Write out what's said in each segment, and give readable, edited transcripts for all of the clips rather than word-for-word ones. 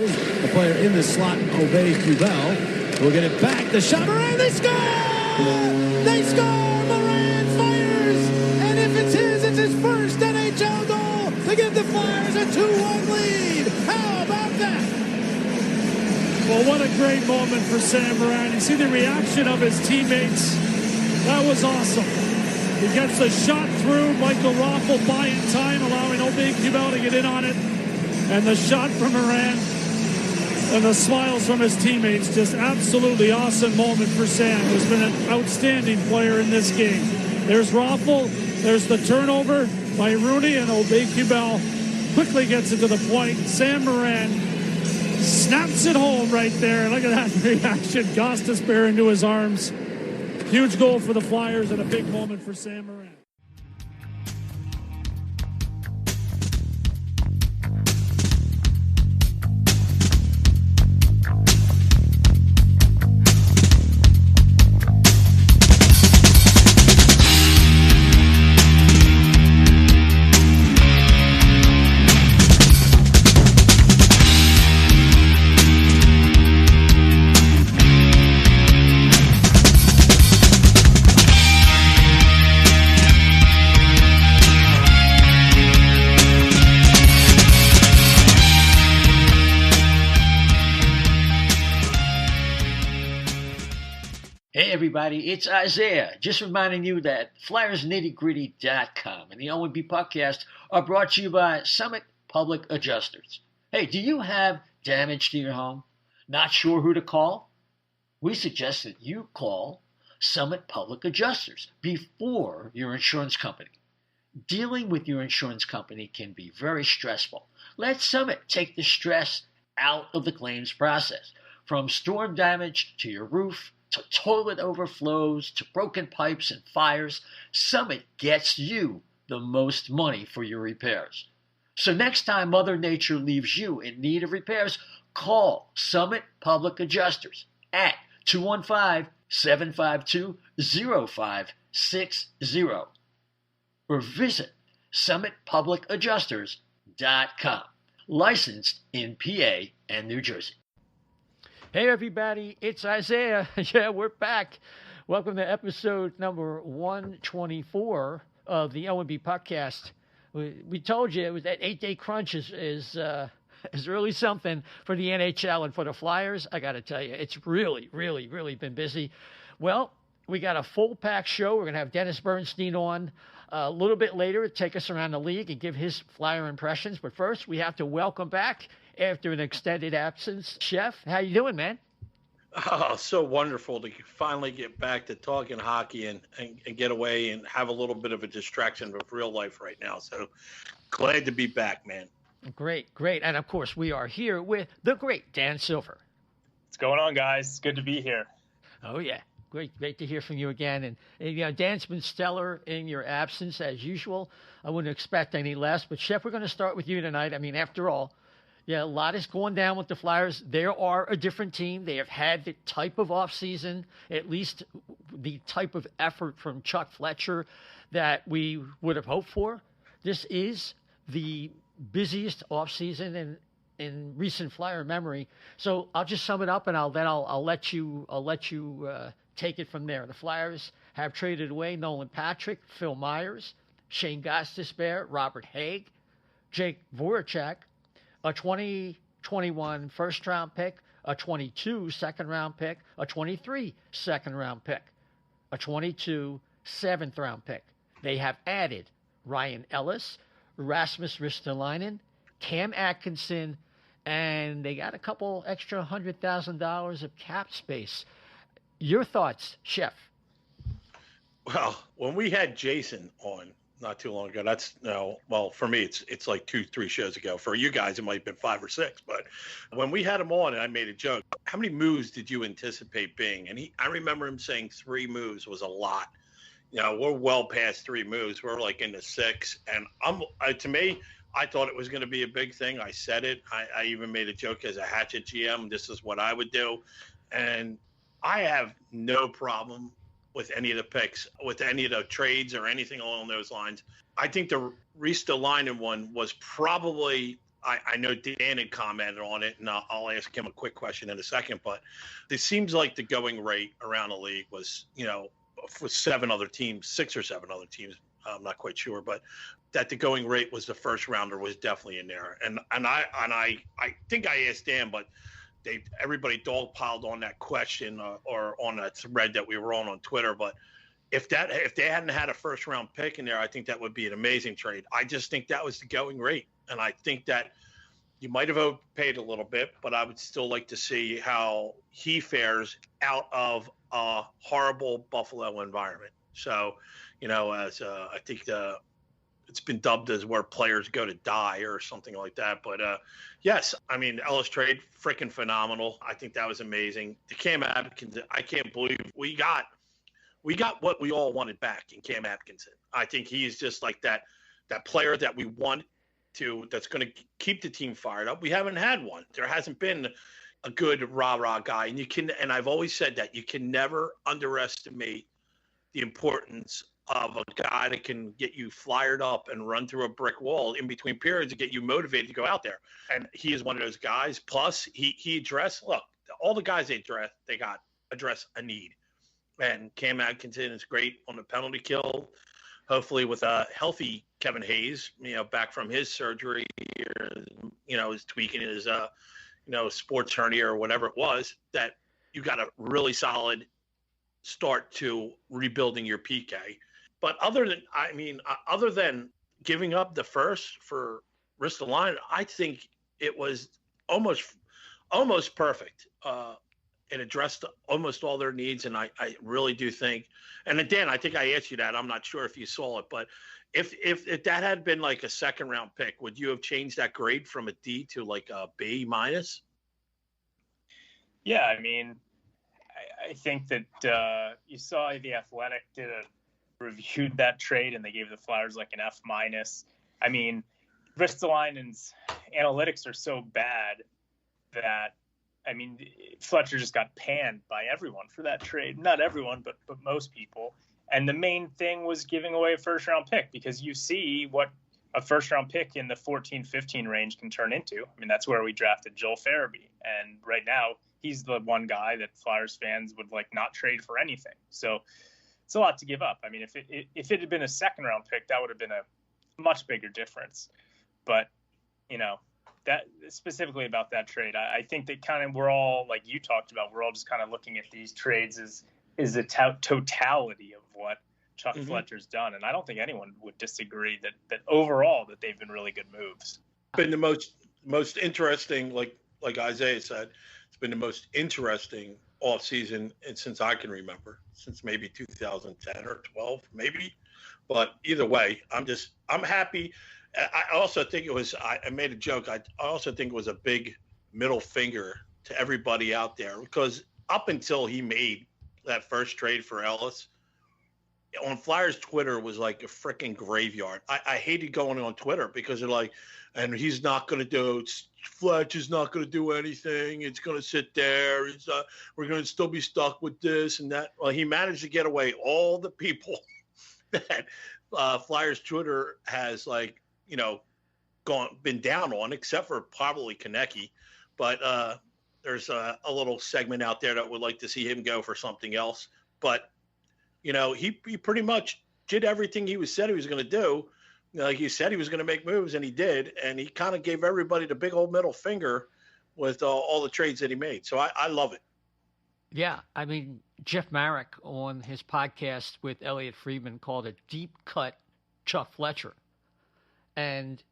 The player in the slot, O&B Puckcast, will get it back. The shot, Moran, they score! They score! Moran fires! And if it's his first NHL goal to give the Flyers a 2-1 lead. How about that? Well, what a great moment for Sam Moran. You see the reaction of his teammates. That was awesome. He gets the shot through. Michael Raffl buying time, allowing O&B Puckcast to get in on it. And the shot from Moran. And the smiles from his teammates, just absolutely awesome moment for Sam, who's been an outstanding player in this game. There's Raffl, there's the turnover by Rooney, and O&B Puckcast quickly gets it to the point. Sam Moran snaps it home right there. Look at that reaction. Gostisbehere into his arms. Huge goal for the Flyers and a big moment for Sam Moran. Hey everybody, it's Isaiah. Just reminding you that FlyersNittyGritty.com and the O&B Puckcast are brought to you by Summit Public Adjusters. Hey, do you have damage to your home? Not sure who to call? We suggest that you call Summit Public Adjusters before your insurance company. Dealing with your insurance company can be very stressful. Let Summit take the stress out of the claims process. From storm damage to your roof, to toilet overflows, to broken pipes and fires, Summit gets you the most money for your repairs. So next time Mother Nature leaves you in need of repairs, call Summit Public Adjusters at 215-752-0560 or visit summitpublicadjusters.com. Licensed in PA and New Jersey. Hey everybody, it's Isaiah. Yeah, we're back. Welcome to episode number 124 of the O&B Puckcast. We told you it was that 8-day crunch is really something for the NHL and for the Flyers. I got to tell you, it's really been busy. Well, we got a full pack show. We're going to have Dennis Bernstein on a little bit later to take us around the league and give his Flyer impressions. But first, we have to welcome back, after an extended absence, Chef. How you doing, man? Oh, so wonderful to finally get back to talking hockey and get away and have a little bit of a distraction of real life right now. So glad to be back, man. Great. And, of course, we are here with the great Dan Silver. What's going on, guys? It's good to be here. Oh, yeah. Great to hear from you again. And you know, Dan's been stellar in your absence, as usual. I wouldn't expect any less. But, Chef, we're going to start with you tonight. I mean, after all, yeah, a lot is going down with the Flyers. They are a different team. They have had the type of offseason, at least the type of effort from Chuck Fletcher that we would have hoped for. This is the busiest offseason in recent Flyer memory. So I'll just sum it up, and I'll let you take it from there. The Flyers have traded away Nolan Patrick, Phil Myers, Shane Gostisbehere, Robert Haig, Jake Voracek, a 2021 first-round pick, a 22 second-round pick, a 23 second-round pick, a 22 seventh-round pick. They have added Ryan Ellis, Rasmus Ristolainen, Cam Atkinson, and they got a couple extra $100,000 of cap space. Your thoughts, Chef? Well, when we had Jason on not too long ago, for me, it's like 2-3 shows ago. For you guys, it might have been 5 or 6. But when we had him on, and I made a joke, how many moves did you anticipate being? And I remember him saying 3 moves was a lot. You know, we're well past 3 moves. We're like into 6. And to me, I thought it was going to be a big thing. I said it. I even made a joke as a Hatchet GM. This is what I would do. And I have no problem with any of the picks, with any of the trades or anything along those lines. I think the Ristolainen one was probably I know Dan had commented on it, and I'll ask him a quick question in a second, but it seems like the going rate around the league was, for 6 or 7 other teams, I'm not quite sure, but that the going rate was the first rounder was definitely in there. And I think I asked Dan, but everybody dogpiled on that question or on that thread that we were on Twitter. But if they hadn't had a first round pick in there, I think that would be an amazing trade. I just think that was the going rate. And I think that you might have overpaid a little bit, but I would still like to see how he fares out of a horrible Buffalo environment. So, as I think it's been dubbed as where players go to die or something like that. But yes, I mean, Ellis trade, freaking phenomenal. I think that was amazing. The Cam Atkinson, I can't believe we got what we all wanted back in Cam Atkinson. I think he's just like that player that we want that's going to keep the team fired up. We haven't had one. There hasn't been a good rah-rah guy. And I've always said that you can never underestimate the importance of a guy that can get you fired up and run through a brick wall in between periods to get you motivated to go out there. And he is one of those guys. Plus, he addressed, look, all the guys they got address a need. And Cam Atkinson is great on the penalty kill. Hopefully with a healthy Kevin Hayes, back from his surgery, is tweaking his, sports hernia or whatever it was, that you got a really solid start to rebuilding your PK. But other than giving up the first for Ristolainen, I think it was almost perfect. It addressed almost all their needs, and I really do think. And then, Dan, I think I asked you that. I'm not sure if you saw it, but if that had been like a second round pick, would you have changed that grade from a D to like a B minus? Yeah, I mean, I think that you saw The Athletic reviewed that trade, and they gave the Flyers like an F minus. I mean, Ristolainen's analytics are so bad that, I mean, Fletcher just got panned by everyone for that trade. Not everyone, but most people. And the main thing was giving away a first-round pick, because you see what a first-round pick in the 14-15 range can turn into. I mean, that's where we drafted Joel Farabee. And right now, he's the one guy that Flyers fans would like not trade for anything. So it's a lot to give up. I mean, if it had been a second-round pick, that would have been a much bigger difference. But, that specifically about that trade, I think that kind of we're all, like you talked about, we're all just kind of looking at these trades as the totality of what Chuck Fletcher's done. And I don't think anyone would disagree that overall that they've been really good moves. Been the most interesting, like Isaiah said, it's been the most interesting offseason since I can remember, since maybe 2010 or 12, maybe. But either way, I'm happy. I also think it was, I made a joke. I also think it was a big middle finger to everybody out there, because up until he made that first trade for Ellis, on Flyers Twitter was like a freaking graveyard. I hated going on Twitter because they're like, and he's not going to do, Fletcher's not going to do anything. It's going to sit there. We're going to still be stuck with this and that. Well, he managed to get away all the people that Flyers Twitter has been down on, except for probably Konecny. But there's a little segment out there that would like to see him go for something else. But, he pretty much did everything he said he was going to do. Like he said he was going to make moves, and he did. And he kind of gave everybody the big old middle finger with all the trades that he made. So I love it. Yeah, I mean, Jeff Marek on his podcast with Elliot Friedman called it Deep Cut Chuck Fletcher. And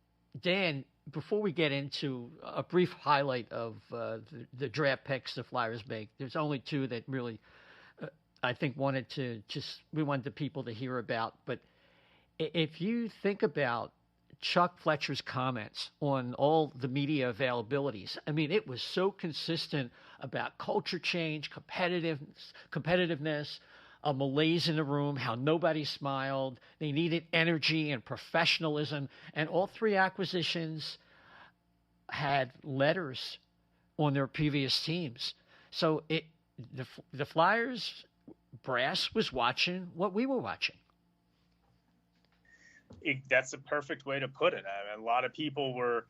Dan, before we get into a brief highlight of the draft picks the Flyers make, there's only two that really, I think, we wanted the people to hear about. But if you think about Chuck Fletcher's comments on all the media availabilities, I mean, it was so consistent about culture change, competitiveness, a malaise in the room, how nobody smiled. They needed energy and professionalism. And all three acquisitions had letters on their previous teams. So the Flyers brass was watching what we were watching. That's a perfect way to put it. I mean, a lot of people were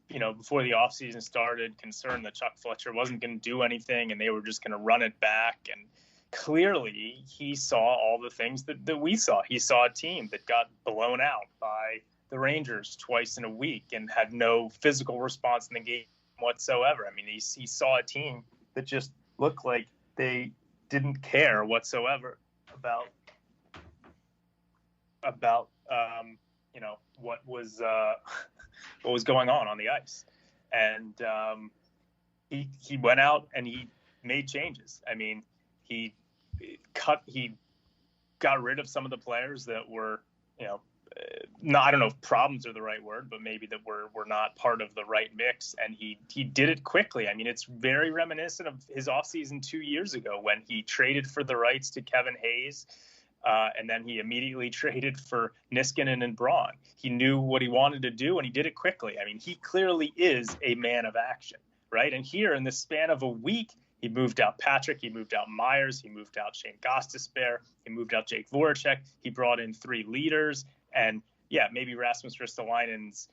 before the offseason started, concerned that Chuck Fletcher wasn't going to do anything and they were just going to run it back. And clearly he saw all the things that we saw. He saw a team that got blown out by the Rangers twice in a week and had no physical response in the game whatsoever. I mean, he saw a team that just looked like they didn't care whatsoever about what was going on the ice. And he went out and he made changes. I mean, he got rid of some of the players that were, I don't know if problems are the right word, but maybe that were not part of the right mix. And he did it quickly. I mean, it's very reminiscent of his offseason 2 years ago when he traded for the rights to Kevin Hayes. And then he immediately traded for Niskanen and Braun. He knew what he wanted to do, and he did it quickly. I mean, he clearly is a man of action, right? And here in the span of a week, he moved out Patrick, he moved out Myers, he moved out Shane Gostisbehere, he moved out Jake Voracek. He brought in 3 leaders. And, yeah, maybe Rasmus Ristolainen's,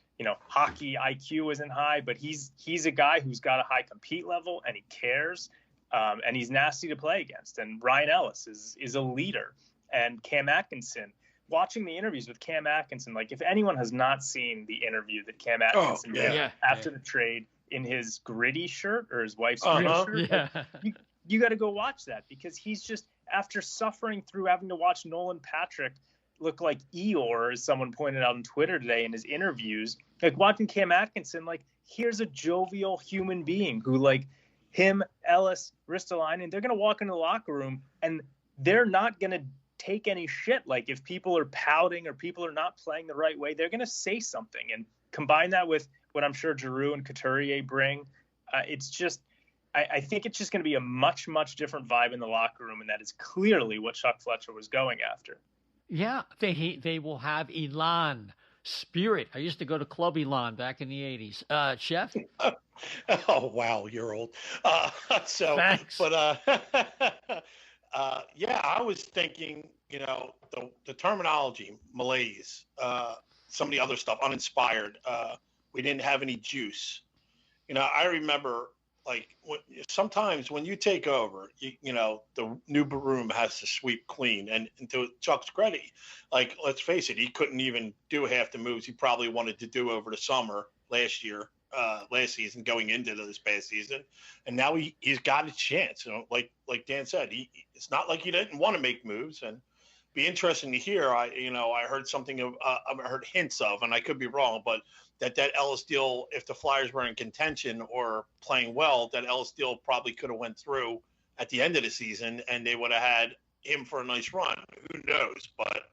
hockey IQ isn't high, but he's a guy who's got a high compete level, and he cares, and he's nasty to play against. And Ryan Ellis is a leader. And Cam Atkinson, watching the interviews with Cam Atkinson, like if anyone has not seen the interview that Cam Atkinson did after the trade in his gritty shirt or his wife's gritty shirt, like, you got to go watch that, because he's just, after suffering through having to watch Nolan Patrick look like Eeyore, as someone pointed out on Twitter today in his interviews, like watching Cam Atkinson, like here's a jovial human being who, like him, Ellis, Ristolainen, they're going to walk into the locker room and they're not going to take any shit. Like if people are pouting or people are not playing the right way, they're going to say something. And combine that with what I'm sure Giroux and Couturier bring, it's just, I think it's just going to be a much, much different vibe in the locker room, and that is clearly what Chuck Fletcher was going after. Yeah, they will have Elan spirit. I used to go to Club Elan back in the 80s. Chef? Oh, wow, you're old. Thanks. But yeah, I was thinking, the terminology, malaise, some of the other stuff, uninspired. We didn't have any juice. I remember, like, sometimes when you take over, the new room has to sweep clean. And to Chuck's credit, like, let's face it, he couldn't even do half the moves he probably wanted to do over the summer last season, going into this past season, and now he's got a chance. Like Dan said, it's not like he didn't want to make moves, and be interesting to hear. I heard something of, I heard hints of, and I could be wrong, but that Ellis deal, if the Flyers were in contention or playing well, that Ellis deal probably could have went through at the end of the season, and they would have had him for a nice run. Who knows? But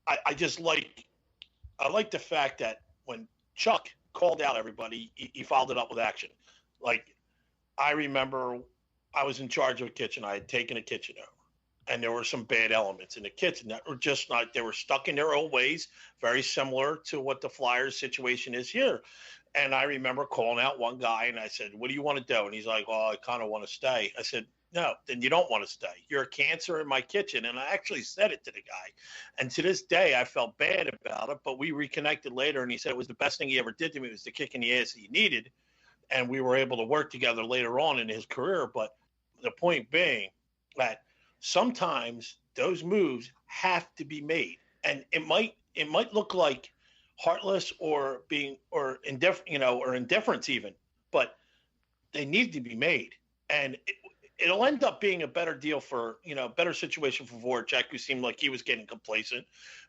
I like the fact that when Chuck called out everybody, he followed it up with action. Like, I remember I was in charge of a kitchen. I had taken a kitchen over, and there were some bad elements in the kitchen that were just not, they were stuck in their old ways, very similar to what the Flyers situation is here. And I remember calling out one guy, and I said, "What do you want to do?" And he's like, "Oh, I kind of want to stay." I said, "No, then you don't want to stay. You're a cancer in my kitchen." And I actually said it to the guy. And to this day, I felt bad about it, but we reconnected later, and he said it was the best thing he ever did to me. It was the kick in the ass he needed. And we were able to work together later on in his career. But the point being that sometimes those moves have to be made. And it might look like heartless or indifference even, but they need to be made. And it'll end up being a better deal for, better situation for Voracek, who seemed like he was getting complacent.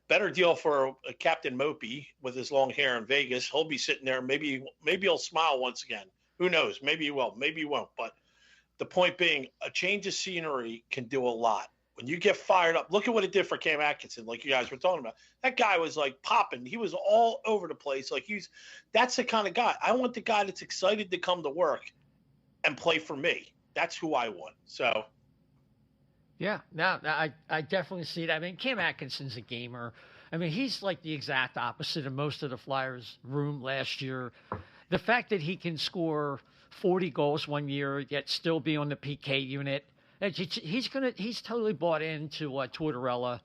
Better deal for Captain Mopey with his long hair in Vegas. He'll be sitting there. Maybe he'll smile once again. Who knows? Maybe he will. Maybe he won't. But the point being, a change of scenery can do a lot. When you get fired up, look at what it did for Cam Atkinson, like you guys were talking about. That guy was like popping. He was all over the place. Like that's the kind of guy. I want the guy that's excited to come to work and play for me. That's who I want. So. Yeah, no, I definitely see it. I mean, Cam Atkinson's a gamer. I mean, he's like the exact opposite of most of the Flyers' room last year. The fact that he can score 40 goals one year, yet still be on the PK unit, he's totally bought into what Tortorella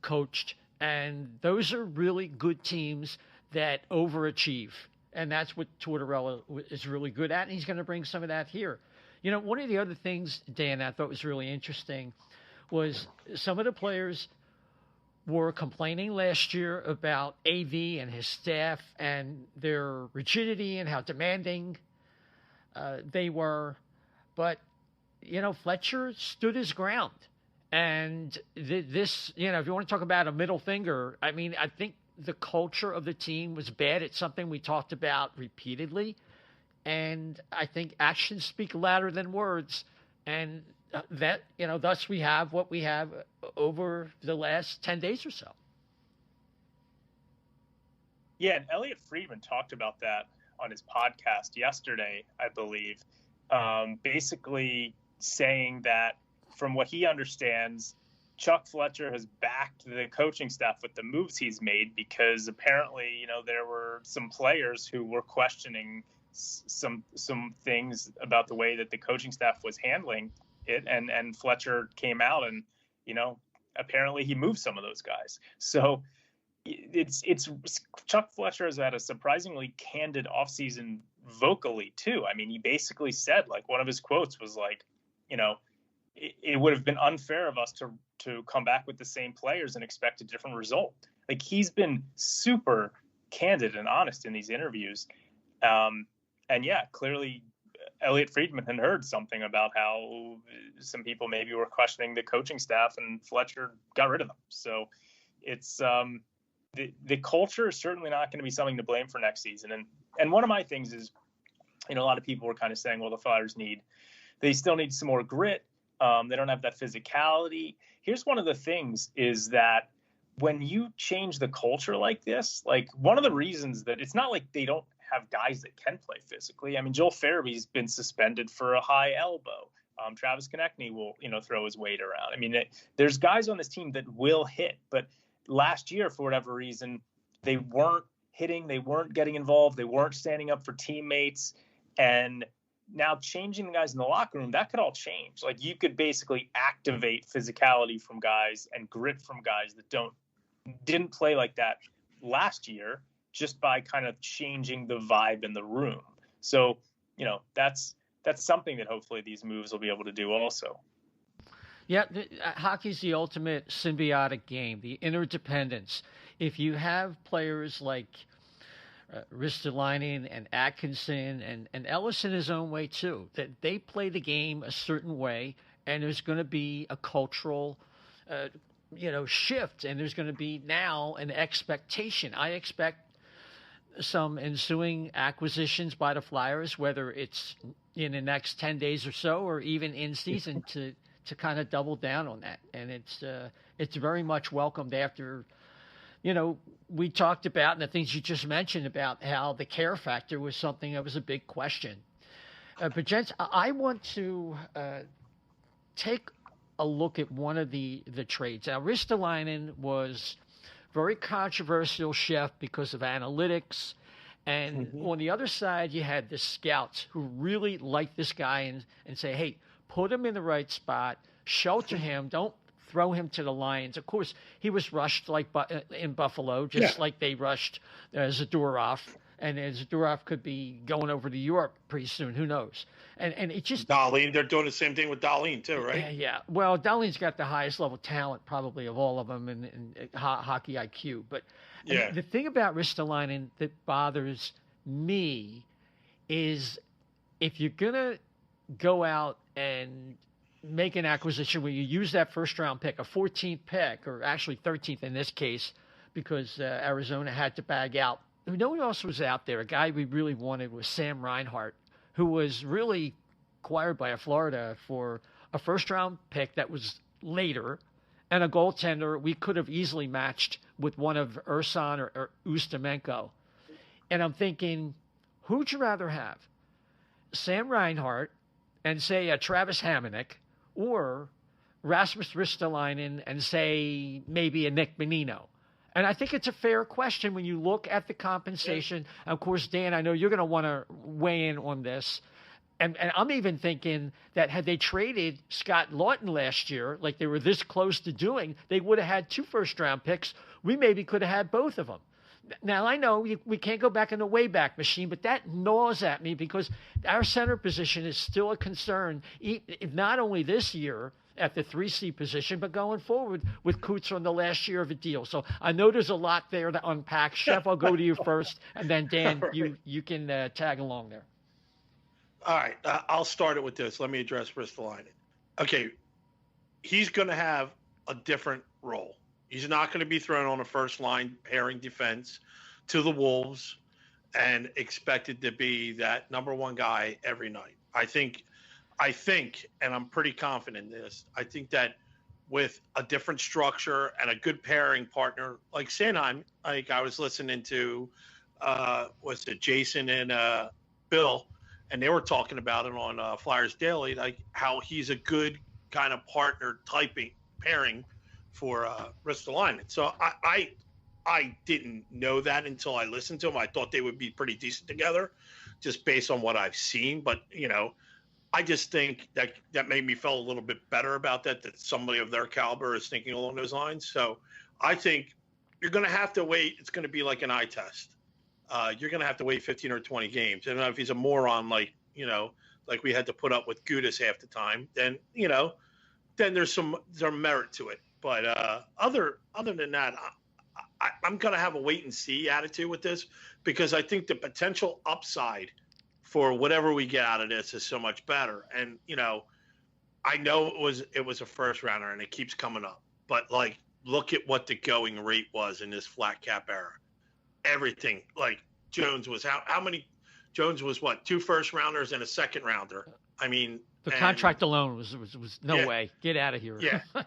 coached, and those are really good teams that overachieve. And that's what Tortorella is really good at, and he's going to bring some of that here. You know, one of the other things, Dan, I thought was really interesting was some of the players were complaining last year about AV and his staff and their rigidity and how demanding they were. But, you know, Fletcher stood his ground. And this, you know, if you want to talk about a middle finger, I mean, I think the culture of the team was bad. It's something we talked about repeatedly. And I think actions speak louder than words. And that, you know, thus we have what we have over the last 10 days or so. Yeah, and Elliot Friedman talked about that on his podcast yesterday, I believe, basically saying that from what he understands, Chuck Fletcher has backed the coaching staff with the moves he's made because apparently, you know, there were some players who were questioning some things about the way that the coaching staff was handling it, and Fletcher came out and, you know, apparently he moved some of those guys. So it's Chuck Fletcher has had a surprisingly candid offseason vocally too. I mean, he basically said, like, one of his quotes was like, you know, it would have been unfair of us to come back with the same players and expect a different result. Like, he's been super candid and honest in these interviews. And yeah, clearly Elliot Friedman had heard something about how some people maybe were questioning the coaching staff, and Fletcher got rid of them. So it's the culture is certainly not going to be something to blame for next season. And one of my things is, you know, a lot of people were kind of saying, well, the Flyers they still need some more grit. They don't have that physicality. Here's one of the things is that when you change the culture like this, like, one of the reasons that it's not like they don't have guys that can play physically. I mean, Joel Farabee's been suspended for a high elbow. Travis Konechny will, you know, throw his weight around. I mean, there's guys on this team that will hit, but last year, for whatever reason, they weren't hitting, they weren't getting involved, they weren't standing up for teammates. And now changing the guys in the locker room, that could all change. Like, you could basically activate physicality from guys and grit from guys that didn't play like that last year, just by kind of changing the vibe in the room. So, you know, that's something that hopefully these moves will be able to do also. Yeah, hockey's the ultimate symbiotic game, the interdependence. If you have players like Ristolainen and Atkinson and Ellis in his own way too, that they play the game a certain way, and there's going to be a cultural shift, and there's going to be now an expectation. I expect some ensuing acquisitions by the Flyers, whether it's in the next 10 days or so, or even in season, to kind of double down on that. And it's very much welcomed after, you know, we talked about, and the things you just mentioned about how the care factor was something that was a big question. But gents, I want to take a look at one of the trades. Now, Ristolainen was very controversial, Chef, because of analytics. And on the other side, you had the scouts who really liked this guy and say, hey, put him in the right spot, shelter him, don't throw him to the Lions. Of course, he was rushed like in Buffalo, just like they rushed Zadorov. And Zadorov could be going over to Europe pretty soon. Who knows? And it just... Darlene, they're doing the same thing with Darlene too, right? Yeah. Well, Darlene's got the highest level talent probably of all of them in hockey IQ. But the thing about Ristolainen that bothers me is if you're going to go out and make an acquisition where you use that first-round pick, a 14th pick, or actually 13th in this case, because Arizona had to bag out. You know who else was out there? A guy we really wanted was Sam Reinhart, who was really acquired by Florida for a first-round pick that was later, and a goaltender we could have easily matched with one of Ursan or Ustamenko. And I'm thinking, who'd you rather have? Sam Reinhart and, say, a Travis Hamonic, or Rasmus Ristolainen and, say, maybe a Nick Bonino? And I think it's a fair question when you look at the compensation. Of course, Dan, I know you're going to want to weigh in on this. And I'm even thinking that had they traded Scott Lawton last year, like they were this close to doing, they would have had 2 first-round picks. We maybe could have had both of them. Now, I know we can't go back in the Wayback Machine, but that gnaws at me because our center position is still a concern, not only this year at the 3C position, but going forward with Coots on the last year of a deal. So I know there's a lot there to unpack. Chef, I'll go to you first, and then Dan, right. you can tag along there. All right, I'll start it with this. Let me address Ristolainen. Okay, he's going to have a different role. He's not going to be thrown on a first-line pairing defense to the Wolves and expected to be that number one guy every night. I think, and I'm pretty confident in this, I think that with a different structure and a good pairing partner like Sanheim, like I was listening to, Jason and Bill, and they were talking about it on Flyers Daily, like how he's a good kind of partner pairing for Ristolainen. So I didn't know that until I listened to him. I thought they would be pretty decent together just based on what I've seen. But, I just think that made me feel a little bit better about that somebody of their caliber is thinking along those lines. So I think you're going to have to wait. It's going to be like an eye test. You're going to have to wait 15 or 20 games. And if he's a moron, like we had to put up with Gudas half the time, then, then there's some merit to it. But other than that, I'm going to have a wait and see attitude with this because I think the potential upside for whatever we get out of this is so much better. And, I know it was a first rounder and it keeps coming up, but look at what the going rate was in this flat cap era. Everything Jones was how many? Jones was what? 2 first rounders and a second rounder. I mean, the contract alone was no way. Get out of here.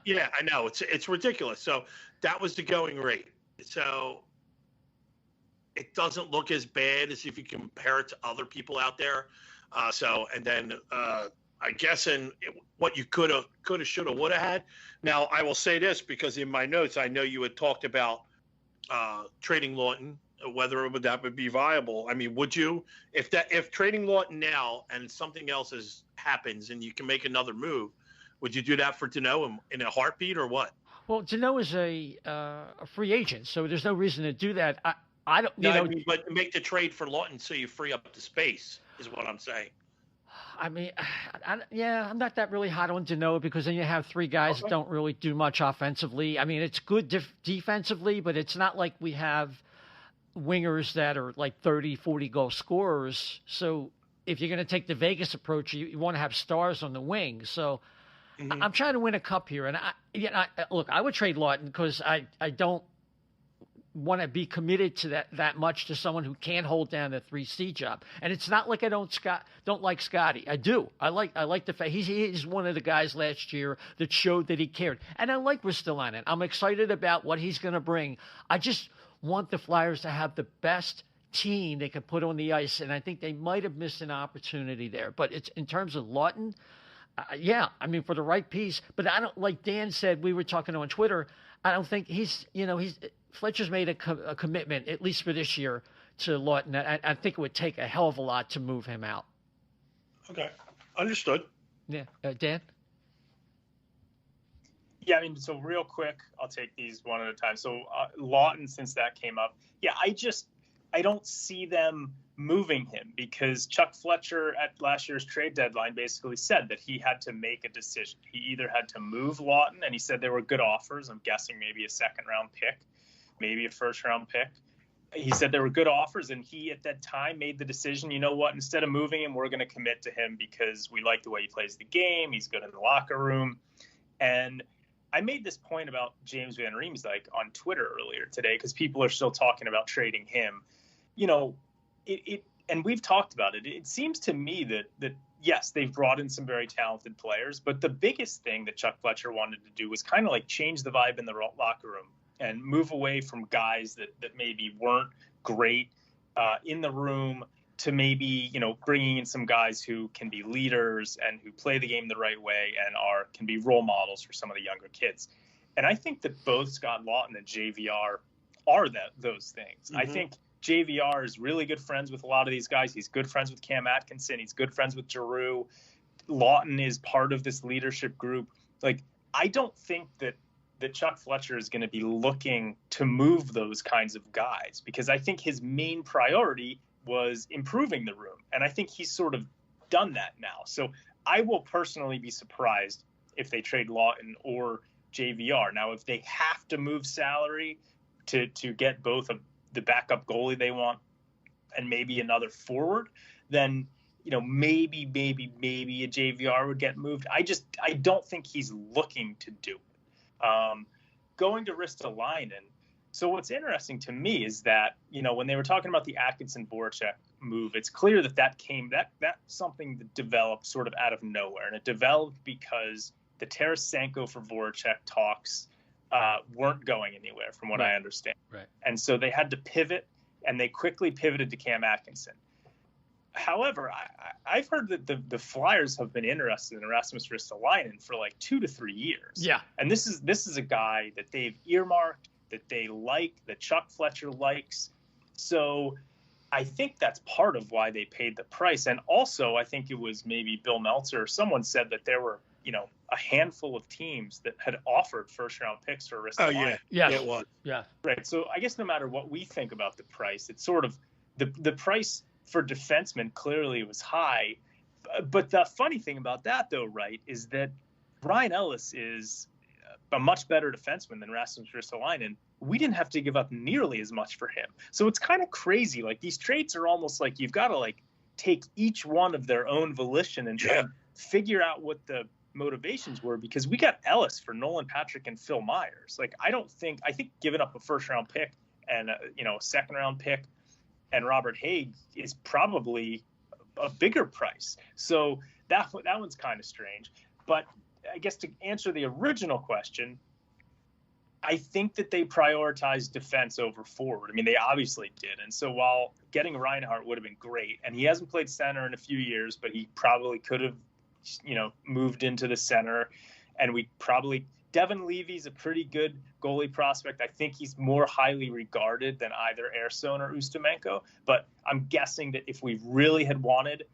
Yeah, I know it's ridiculous. So that was the going rate. So it doesn't look as bad as if you compare it to other people out there. And then I guess what you could have, should have, would have had. Now I will say this because in my notes I know you had talked about trading Lawton, whether that would be viable. I mean, would you, if trading Lawton now and something else happens and you can make another move, would you do that for Danault in a heartbeat or what? Well, Danault is a free agent, so there's no reason to do that. I don't, but make the trade for Lawton so you free up the space is what I'm saying. I mean, I'm not that really hot on Danault because then you have 3 guys that don't really do much offensively. I mean, it's good defensively, but it's not like we have wingers that are like 30, 40 goal scorers. So if you're going to take the Vegas approach, you want to have stars on the wing. So I'm trying to win a cup here. And look, I would trade Lawton because I don't want to be committed to that much to someone who can't hold down the 3C job. And it's not like I don't like Scotty. I do. I like the fact he's one of the guys last year that showed that he cared. And I like Ristolainen. I'm excited about what he's going to bring. I just want the Flyers to have the best team they can put on the ice. And I think they might have missed an opportunity there. But it's in terms of Lawton, I mean, for the right piece. But I don't, like Dan said, we were talking on Twitter, I don't think Fletcher's made a commitment, at least for this year, to Lawton. I think it would take a hell of a lot to move him out. Okay. Understood. Yeah. Dan? Yeah, I mean, so real quick, I'll take these one at a time. So Lawton, since that came up, I don't see them moving him because Chuck Fletcher at last year's trade deadline basically said that he had to make a decision. He either had to move Lawton, and he said there were good offers. I'm guessing maybe a second-round pick, maybe a first-round pick. He said there were good offers, and he at that time made the decision, you know what, instead of moving him, we're going to commit to him because we like the way he plays the game. He's good in the locker room. And I made this point about James Van Riemsdyk on Twitter earlier today because people are still talking about trading him. And we've talked about it. It seems to me that yes, they've brought in some very talented players, but the biggest thing that Chuck Fletcher wanted to do was kind of like change the vibe in the locker room and move away from guys that maybe weren't great in the room to maybe, bringing in some guys who can be leaders and who play the game the right way and can be role models for some of the younger kids. And I think that both Scott Lawton and JVR are those things. I think JVR is really good friends with a lot of these guys. He's good friends with Cam Atkinson. He's good friends with Giroux. Lawton is part of this leadership group. I don't think that that Chuck Fletcher is going to be looking to move those kinds of guys, because I think his main priority was improving the room. And I think he's sort of done that now. So I will personally be surprised if they trade Lawton or JVR. Now, if they have to move salary to get both the backup goalie they want and maybe another forward, then, maybe a JVR would get moved. I don't think he's looking to do it. Going to Ristolainen. So what's interesting to me is that, when they were talking about the Atkinson Voracek move, it's clear that's something that developed sort of out of nowhere. And it developed because the Tarasenko for Voracek talks weren't going anywhere, from what I understand. Right. And so they had to pivot, and they quickly pivoted to Cam Atkinson. However, I've heard that the Flyers have been interested in Rasmus Ristolainen for like 2 to 3 years. Yeah. And this is a guy that they've earmarked, that they like, that Chuck Fletcher likes. So I think that's part of why they paid the price. And also, I think it was maybe Bill Meltzer or someone said that there were, a handful of teams that had offered first-round picks for Ristolainen. Oh, yeah. Yes. Yeah, it was. Yeah. Right. So I guess no matter what we think about the price, it's sort of the price for defensemen clearly was high. But the funny thing about that, though, right, is that Ryan Ellis is a much better defenseman than Rasmus Ristolainen. We didn't have to give up nearly as much for him. So it's kind of crazy. Like, these trades are almost like you've got to take each one of their own volition and try to figure out what the motivations were, because we got Ellis for Nolan Patrick and Phil Myers. I think giving up a first-round pick and a second-round pick and Robert Haig is probably a bigger price. So that one's kind of strange. But I guess to answer the original question, I think that they prioritized defense over forward. I mean, they obviously did. And so while getting Reinhart would have been great, and he hasn't played center in a few years, but he probably could have, moved into the center. And Devin Levy's a pretty good goalie prospect. I think he's more highly regarded than either Ersson or Ustimenko. But I'm guessing that if we really had wanted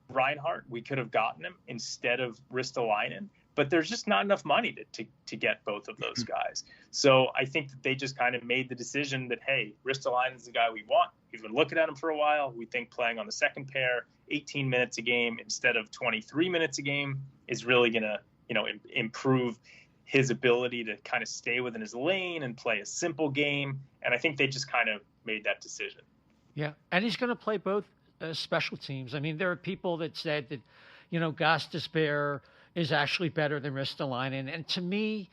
Reinhart, we could have gotten him instead of Ristolainen. But there's just not enough money to get both of those guys. So I think that they just kind of made the decision that, hey, Ristolainen's the guy we want. We've been looking at him for a while. We think playing on the second pair, 18 minutes a game instead of 23 minutes a game is really going to, improve his ability to kind of stay within his lane and play a simple game. And I think they just kind of made that decision. Yeah, and he's going to play both special teams. I mean, there are people that said that, Gostisbehere is actually better than Ristolainen. And to me,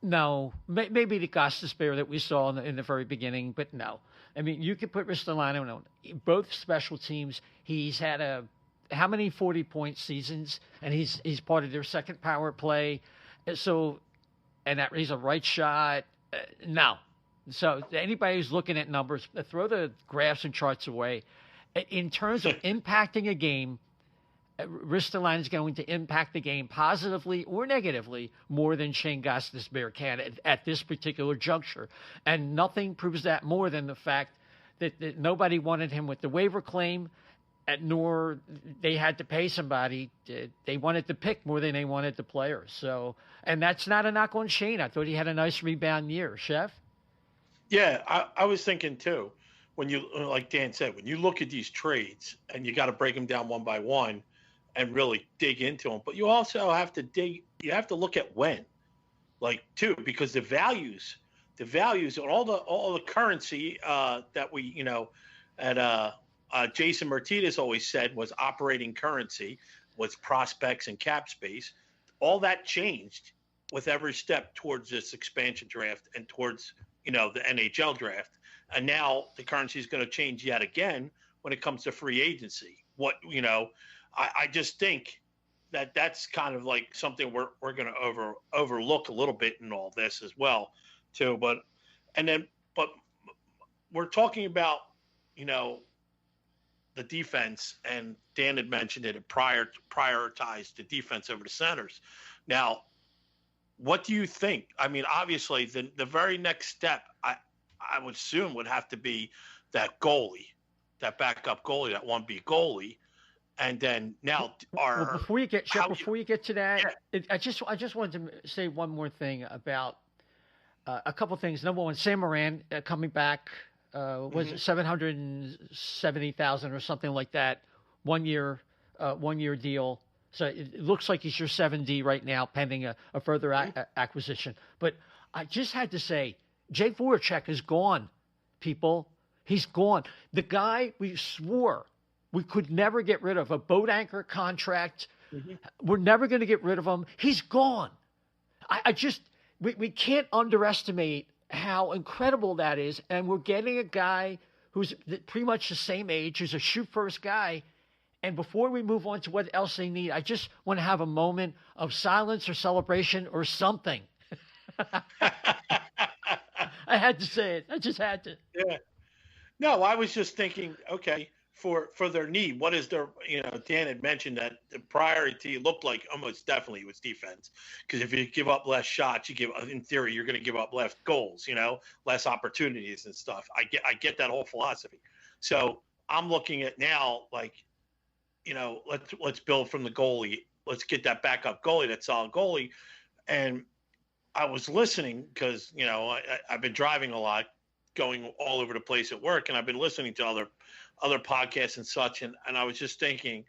no. Maybe the Gostisbehere that we saw in the very beginning, but no. I mean, you could put Ristolainen on both special teams. He's had how many 40-point seasons, and he's part of their second power play. So, and that he's a right shot. No. So anybody who's looking at numbers, throw the graphs and charts away. In terms of impacting a game, Ristolainen is going to impact the game positively or negatively more than Shane Gostisbehere can at this particular juncture. And nothing proves that more than the fact that nobody wanted him with the waiver claim, nor they had to pay somebody. They wanted the pick more than they wanted the player. So, and that's not a knock on Shane. I thought he had a nice rebound year. Chef? Yeah, I was thinking too, when you, like Dan said, when you look at these trades and you got to break them down one by one and really dig into them, but you also have to look at when, because the values and all the currency that we, Jason Martinez always said was operating currency, was prospects and cap space. All that changed with every step towards this expansion draft and towards, the NHL draft. And now the currency is going to change yet again when it comes to free agency. I just think that's kind of like something we're going to overlook a little bit in all this as well, too. But we're talking about, the defense, and Dan had mentioned it, prioritized the defense over the centers. Now, what do you think? I mean, obviously, the very next step, I would assume, would have to be that goalie, that backup goalie, that 1B goalie. And then now Well, before you get to that, Yeah. I just wanted to say one more thing about a couple things. Number one, Sam Moran coming back was it 770,000 or something like that, 1 year deal. So it looks like he's your 7D right now, pending a further acquisition. But I just had to say, Jay Voracek is gone, people. He's gone. The guy we swore we could never get rid of, a boat anchor contract. We're never going to get rid of him. He's gone. We can't underestimate how incredible that is. And we're getting a guy who's pretty much the same age, who's a shoot-first guy. And before we move on to what else they need, I just want to have a moment of silence or celebration or something. I had to say it. I just had to. Yeah. No, I was just thinking, okay, for their need, what is their, Dan had mentioned that the priority looked like almost definitely was defense. Because if you give up less shots, in theory, you're going to give up less goals, less opportunities and stuff. I get that whole philosophy. So I'm looking at now, like, let's build from the goalie. Let's get that backup goalie, that solid goalie. And I was listening because, I've been driving a lot, going all over the place at work, and I've been listening to other podcasts and such. And I was just thinking,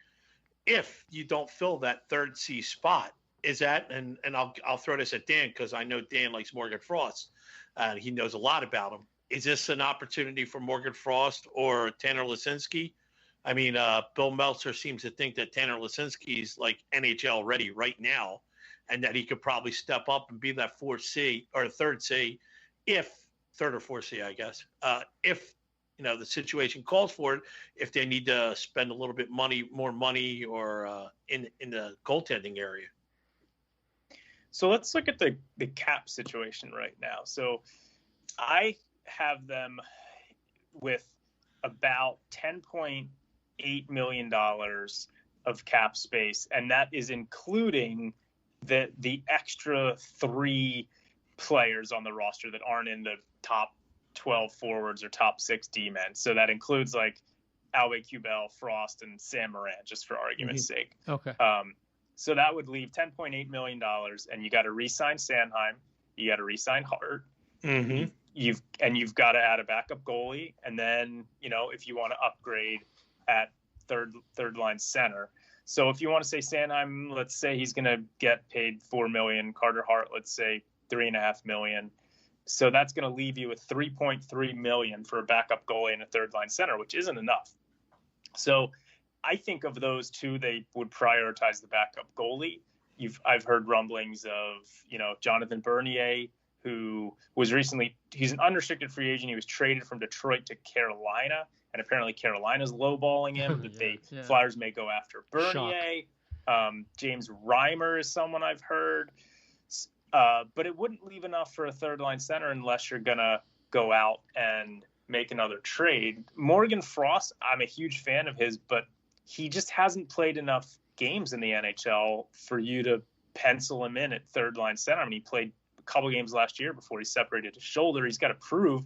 if you don't fill that third C spot, is that, and I'll throw this at Dan because I know Dan likes Morgan Frost. He knows a lot about him. Is this an opportunity for Morgan Frost or Tanner Lisinski? I mean, Bill Meltzer seems to think that Tanner Lisinski's like NHL ready right now, and that he could probably step up and be that 4C or third C, third or 4C, I guess, if the situation calls for it, if they need to spend a little bit more money, or in the goaltending area. So let's look at the cap situation right now. So I have them with about $10.8 million of cap space, and that is including the extra 3 players on the roster that aren't in the top 12 forwards or top 6 D-men. So that includes like Albe Kubel, Frost, and Sam Moran, just for argument's sake. Okay. So that would leave $10.8 million, and you got to re-sign Sanheim, you got to re-sign Hart, you've got to add a backup goalie, and then if you want to upgrade at third line center. So if you want to say Sanheim, let's say he's going to get paid $4 million. Carter Hart, let's say $3.5 million. So that's going to leave you with $3.3 million for a backup goalie and a third line center, which isn't enough. So I think of those two, they would prioritize the backup goalie. I've heard rumblings of, Jonathan Bernier, who was he's an unrestricted free agent. He was traded from Detroit to Carolina, and apparently Carolina's lowballing him. That Flyers may go after Bernier. James Reimer is someone I've heard. But it wouldn't leave enough for a third line center unless you're going to go out and make another trade. Morgan Frost, I'm a huge fan of his, but he just hasn't played enough games in the NHL for you to pencil him in at third line center. I mean, he played a couple games last year before he separated his shoulder. He's got to prove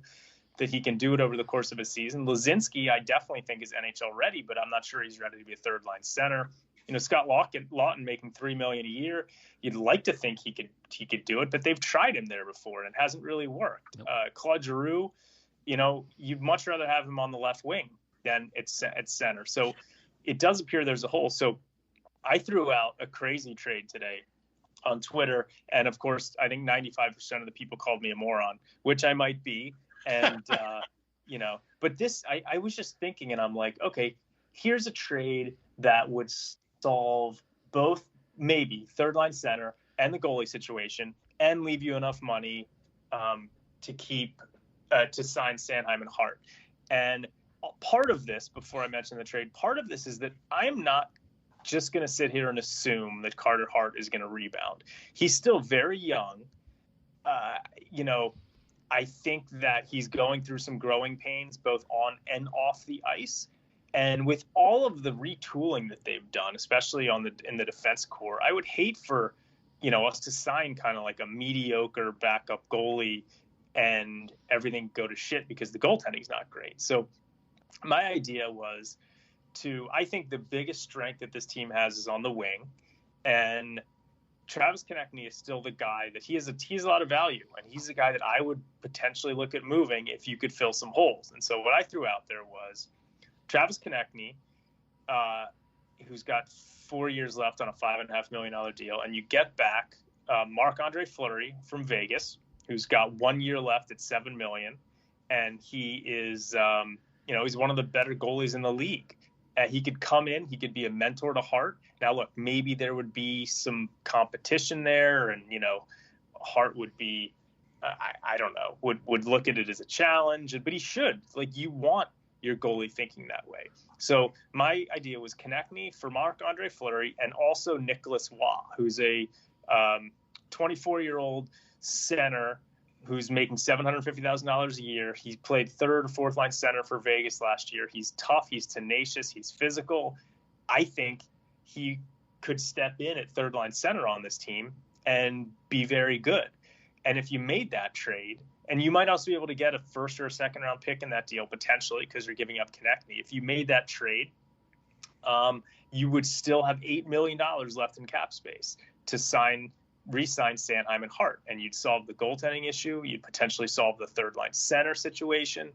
that he can do it over the course of a season. Lisinski, I definitely think is NHL ready, but I'm not sure he's ready to be a third line center. Scott Lawton making $3 million a year. You'd like to think he could do it, but they've tried him there before and it hasn't really worked. Nope. Claude Giroux, you'd much rather have him on the left wing than at center. So it does appear there's a hole. So I threw out a crazy trade today on Twitter, and of course, I think 95% of the people called me a moron, which I might be. And but this, I was just thinking, and I'm like, okay, here's a trade that would solve both maybe third line center and the goalie situation and leave you enough money to sign Sanheim and Hart. And part of this, before I mention the trade, part of this is that I am not just going to sit here and assume that Carter Hart is going to rebound. He's still very young. I think that he's going through some growing pains both on and off the ice. And with all of the retooling that they've done, especially in the defense core, I would hate for, us to sign kind of like a mediocre backup goalie and everything go to shit because the goaltending's not great. So my idea was I think the biggest strength that this team has is on the wing, and Travis Konechny is still the guy that he's a lot of value, and he's the guy that I would potentially look at moving if you could fill some holes. And so what I threw out there was Travis Konechny, who's got 4 years left on a $5.5 million deal, and you get back Marc-Andre Fleury from Vegas, who's got 1 year left at $7 million, and he is, he's one of the better goalies in the league. He could come in, he could be a mentor to Hart. Now, look, maybe there would be some competition there, and Hart would be, I don't know, would look at it as a challenge, but he should. Like, you want your goalie thinking that way. So my idea was Konechny for Marc-Andre Fleury, and also Nicholas Waugh, who's a 24-year-old center who's making $750,000 a year. He played third or fourth line center for Vegas last year. He's tough. He's tenacious. He's physical. I think he could step in at third line center on this team and be very good. And if you made that trade, and you might also be able to get a first or a second round pick in that deal potentially because you're giving up Konechny. If you made that trade, you would still have $8 million left in cap space to re-sign Sanheim and Hart, and you'd solve the goaltending issue. You'd potentially solve the third line center situation.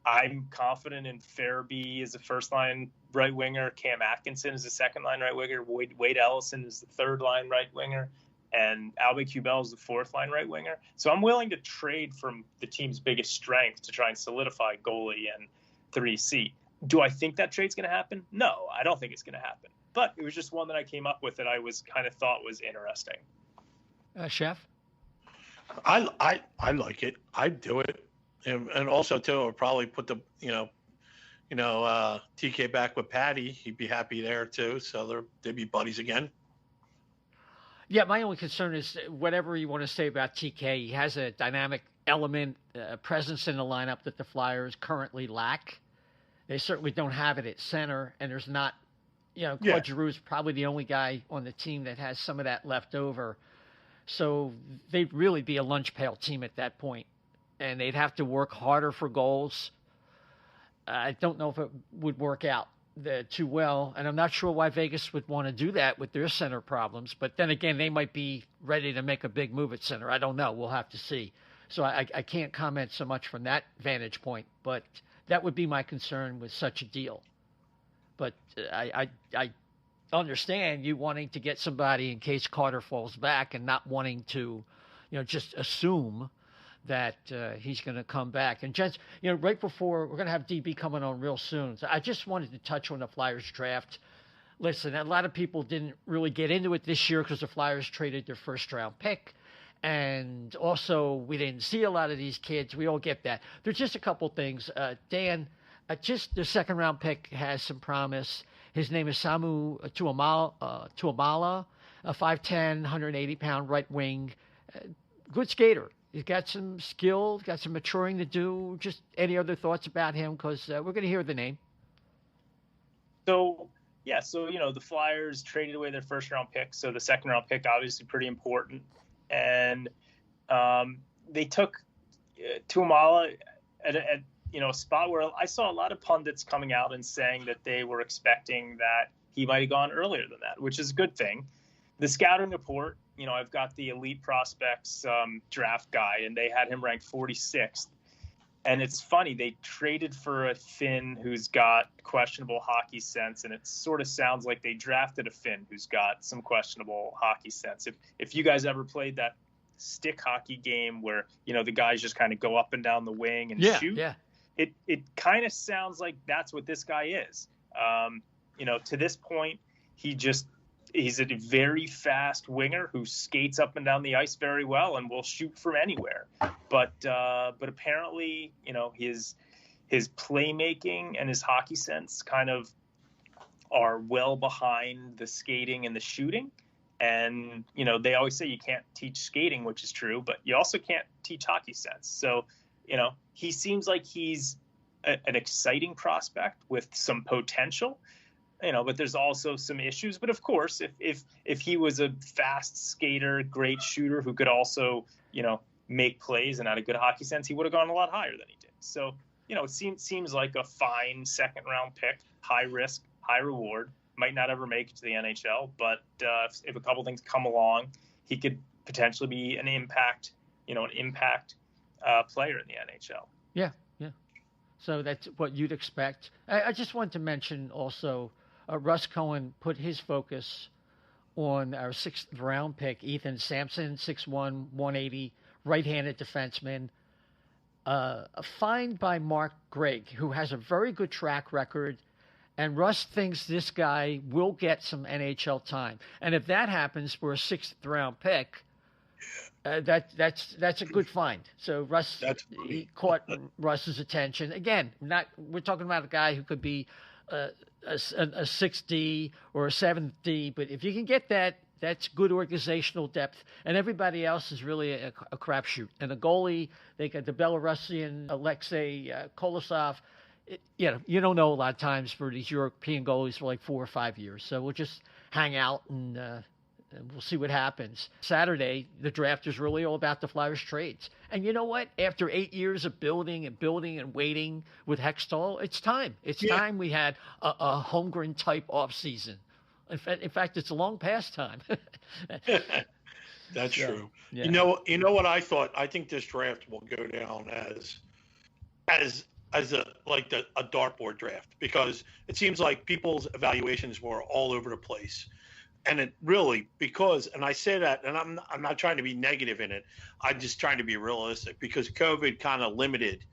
I'm confident in Farabee as a first line right winger, Cam Atkinson as a second line right winger, Wade Ellison is the third line right winger, and Albert Kubel is the fourth line right winger. So I'm willing to trade from the team's biggest strength to try and solidify goalie and 3C. Do I think that trade's going to happen? No, I don't think it's going to happen. But it was just one that I came up with that I was kind of thought was interesting. Chef? I like it. I'd do it. And also, too, I'd probably put the, TK back with Patty. He'd be happy there, too. So they'd be buddies again. Yeah, my only concern is whatever you want to say about TK, he has a dynamic element, presence in the lineup that the Flyers currently lack. They certainly don't have it at center, and there's not, Claude Giroux's probably the only guy on the team that has some of that left over. So they'd really be a lunch pail team at that point, and they'd have to work harder for goals. I don't know if it would work out too well, and I'm not sure why Vegas would want to do that with their center problems. But then again, they might be ready to make a big move at center. I don't know. We'll have to see. So I can't comment so much from that vantage point, but that would be my concern with such a deal. But I understand you wanting to get somebody in case Carter falls back and not wanting to, just assume that he's going to come back. And gents, right before we're going to have DB coming on real soon. So I just wanted to touch on the Flyers draft. Listen, a lot of people didn't really get into it this year because the Flyers traded their first round pick. And also we didn't see a lot of these kids. We all get that. There's just a couple things. Dan, just the second round pick has some promise. His name is Samu Tuamala, a 5'10", 180-pound right wing. Good skater. He's got some skill, got some maturing to do. Just any other thoughts about him? Because we're going to hear the name. So the Flyers traded away their first-round pick, so the second-round pick obviously pretty important. And they took Tuamala at a spot where I saw a lot of pundits coming out and saying that they were expecting that he might have gone earlier than that, which is a good thing. The scouting report, I've got the Elite Prospects draft guide, and they had him ranked 46th. And it's funny, they traded for a Finn who's got questionable hockey sense, and it sort of sounds like they drafted a Finn who's got some questionable hockey sense. If you guys ever played that stick hockey game where, the guys just kind of go up and down the wing and shoot, it kind of sounds like that's what this guy is. To this point, he's a very fast winger who skates up and down the ice very well and will shoot from anywhere. But apparently, his playmaking and his hockey sense kind of are well behind the skating and the shooting. And, they always say you can't teach skating, which is true, but you also can't teach hockey sense. So, he seems like he's an exciting prospect with some potential. But there's also some issues. But of course, if he was a fast skater, great shooter who could also, make plays and had a good hockey sense, he would have gone a lot higher than he did. So, it seems like a fine second round pick, high risk, high reward. Might not ever make it to the NHL, but if a couple things come along, he could potentially be an impact player in the NHL. Yeah. So that's what you'd expect. I just want to mention also, Russ Cohen put his focus on our 6th round pick, Ethan Sampson, 6'1", 180, right-handed defenseman. A find by Mark Gregg, who has a very good track record. And Russ thinks this guy will get some NHL time. And if that happens for a 6th round pick, that's a good find. So Russ, he caught Russ's attention. Again, we're talking about a guy who could be a 6D or a 7D, but if you can get that, that's good organizational depth. And everybody else is really a crapshoot. And the goalie, they got the Belarusian Alexei Kolosov. You don't know a lot of times for these European goalies for like 4 or 5 years. So we'll just hang out and we'll see what happens. Saturday, the draft is really all about the Flyers trades. And you know what? After 8 years of building and waiting with Hextall, it's time. It's time we had a Holmgren type off season. In fact, it's a long past time. That's true. Yeah. You know what I thought? I think this draft will go down as a dartboard draft, because it seems like people's evaluations were all over the place. And it really, and I say that, and I'm not trying to be negative in it. I'm just trying to be realistic, because COVID kind of limited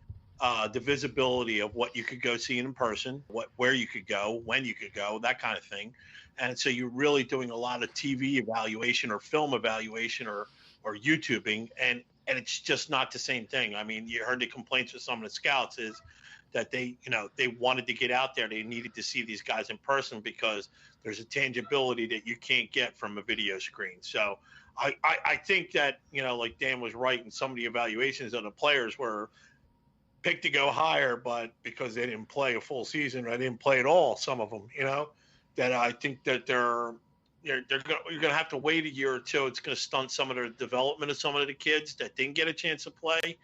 the visibility of what you could go see in person, where you could go, when you could go, that kind of thing. And so you're really doing a lot of TV evaluation or film evaluation or YouTubing, and it's just not the same thing. I mean, you heard the complaints with some of the scouts is that they wanted to get out there. They needed to see these guys in person because there's a tangibility that you can't get from a video screen. So I think that, like Dan was right, in some of the evaluations of the players were picked to go higher, but because they didn't play a full season, or they didn't play at all, some of them, that I think that you're going to have to wait a year or two. It's going to stunt some of the development of some of the kids that didn't get a chance to play.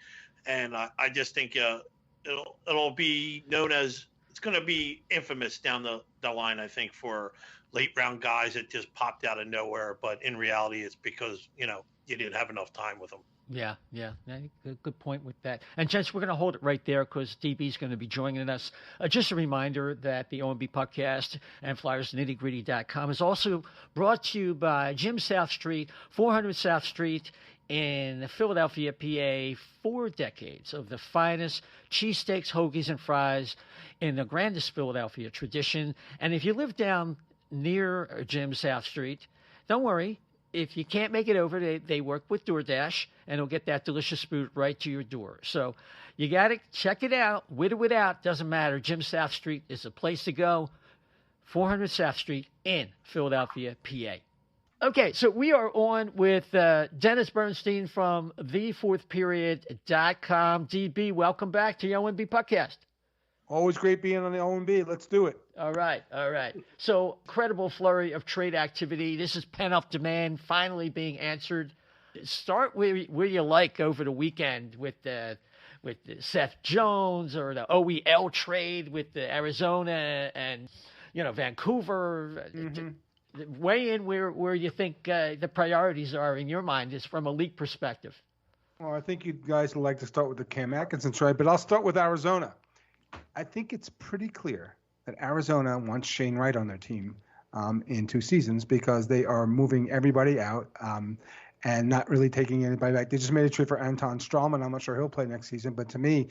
And I just think it'll be known as, it's going to be infamous down the line, I think, for late round guys that just popped out of nowhere. But in reality, it's because, you didn't have enough time with them. Yeah. Good point with that. And gents, we're going to hold it right there because DB is going to be joining us. Just a reminder that the O&B Puckcast and FlyersNittyGritty.com is also brought to you by Jim South Street, 400 South Street in Philadelphia, PA. 4 decades of the finest cheesesteaks, hoagies, and fries in the grandest Philadelphia tradition. And if you live down near Jim South Street, don't worry. If you can't make it over, they work with DoorDash, and they'll get that delicious food right to your door. So you got to check it out. With or without, doesn't matter. Jim South Street is the place to go. 400 South Street in Philadelphia, PA. Okay, so we are on with Dennis Bernstein from thefourthperiod.com. DB, welcome back to the O&B Puckcast. Always great being on the O&B. Let's do it. All right. So, incredible flurry of trade activity. This is pent-up demand finally being answered. Start where you like over the weekend with the Seth Jones, or the OEL trade with the Arizona and Vancouver. Mm-hmm. Weigh in where you think the priorities are in your mind, is from a league perspective. Well, I think you guys would like to start with the Cam Atkinson trade, but I'll start with Arizona. I think it's pretty clear that Arizona wants Shane Wright on their team in 2 seasons, because they are moving everybody out and not really taking anybody back. They just made a trade for Anton Strawman. I'm not sure he'll play next season, but to me,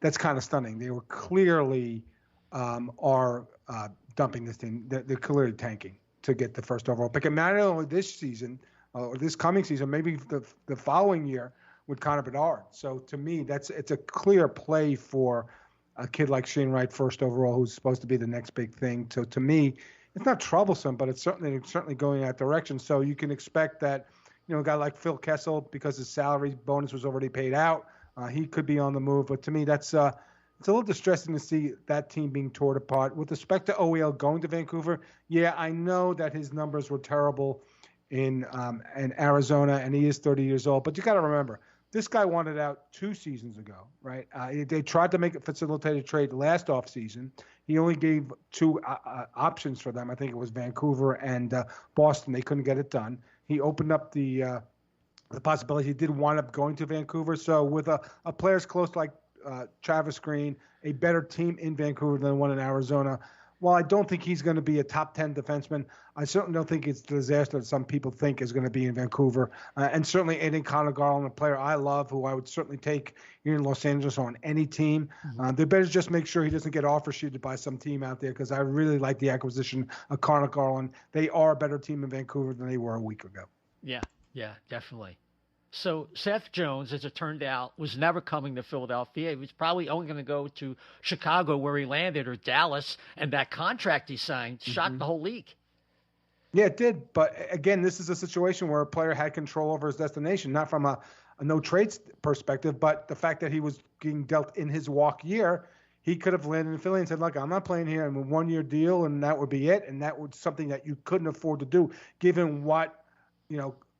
that's kind of stunning. They were clearly dumping this team. They're clearly tanking to get the first overall pick. And not only this season or this coming season, maybe the following year with Connor Bedard. So to me, it's a clear play for a kid like Shane Wright, first overall, who's supposed to be the next big thing. So to me, it's not troublesome, but it's certainly going that direction. So you can expect that, a guy like Phil Kessel, because his salary bonus was already paid out, he could be on the move. But to me, it's a little distressing to see that team being torn apart. With respect to OEL going to Vancouver, yeah, I know that his numbers were terrible in Arizona, and he is 30 years old. But you got to remember, This guy wanted out 2 seasons ago, right? They tried to make a facilitated trade last offseason. He only gave 2 options for them. I think it was Vancouver and Boston. They couldn't get it done. He opened up the possibility. He did wind up going to Vancouver. So with a players close like Travis Green, a better team in Vancouver than one in Arizona, while I don't think he's going to be a top 10 defenseman, I certainly don't think it's the disaster that some people think is going to be in Vancouver. And certainly Aiden Connor-Garland, a player I love, who I would certainly take here in Los Angeles on any team. They better just make sure he doesn't get offer sheeted by some team out there, because I really like the acquisition of Connor-Garland. They are a better team in Vancouver than they were a week ago. Yeah, definitely. So Seth Jones, as it turned out, was never coming to Philadelphia. He was probably only going to go to Chicago, where he landed, or Dallas, and that contract he signed shocked the whole league. Yeah, it did. But again, this is a situation where a player had control over his destination, not from a no trades perspective, but the fact that he was being dealt in his walk year. He could have landed in Philly and said, look, I'm not playing here. I'm a 1-year deal, and that would be it. And that was something that you couldn't afford to do, given what,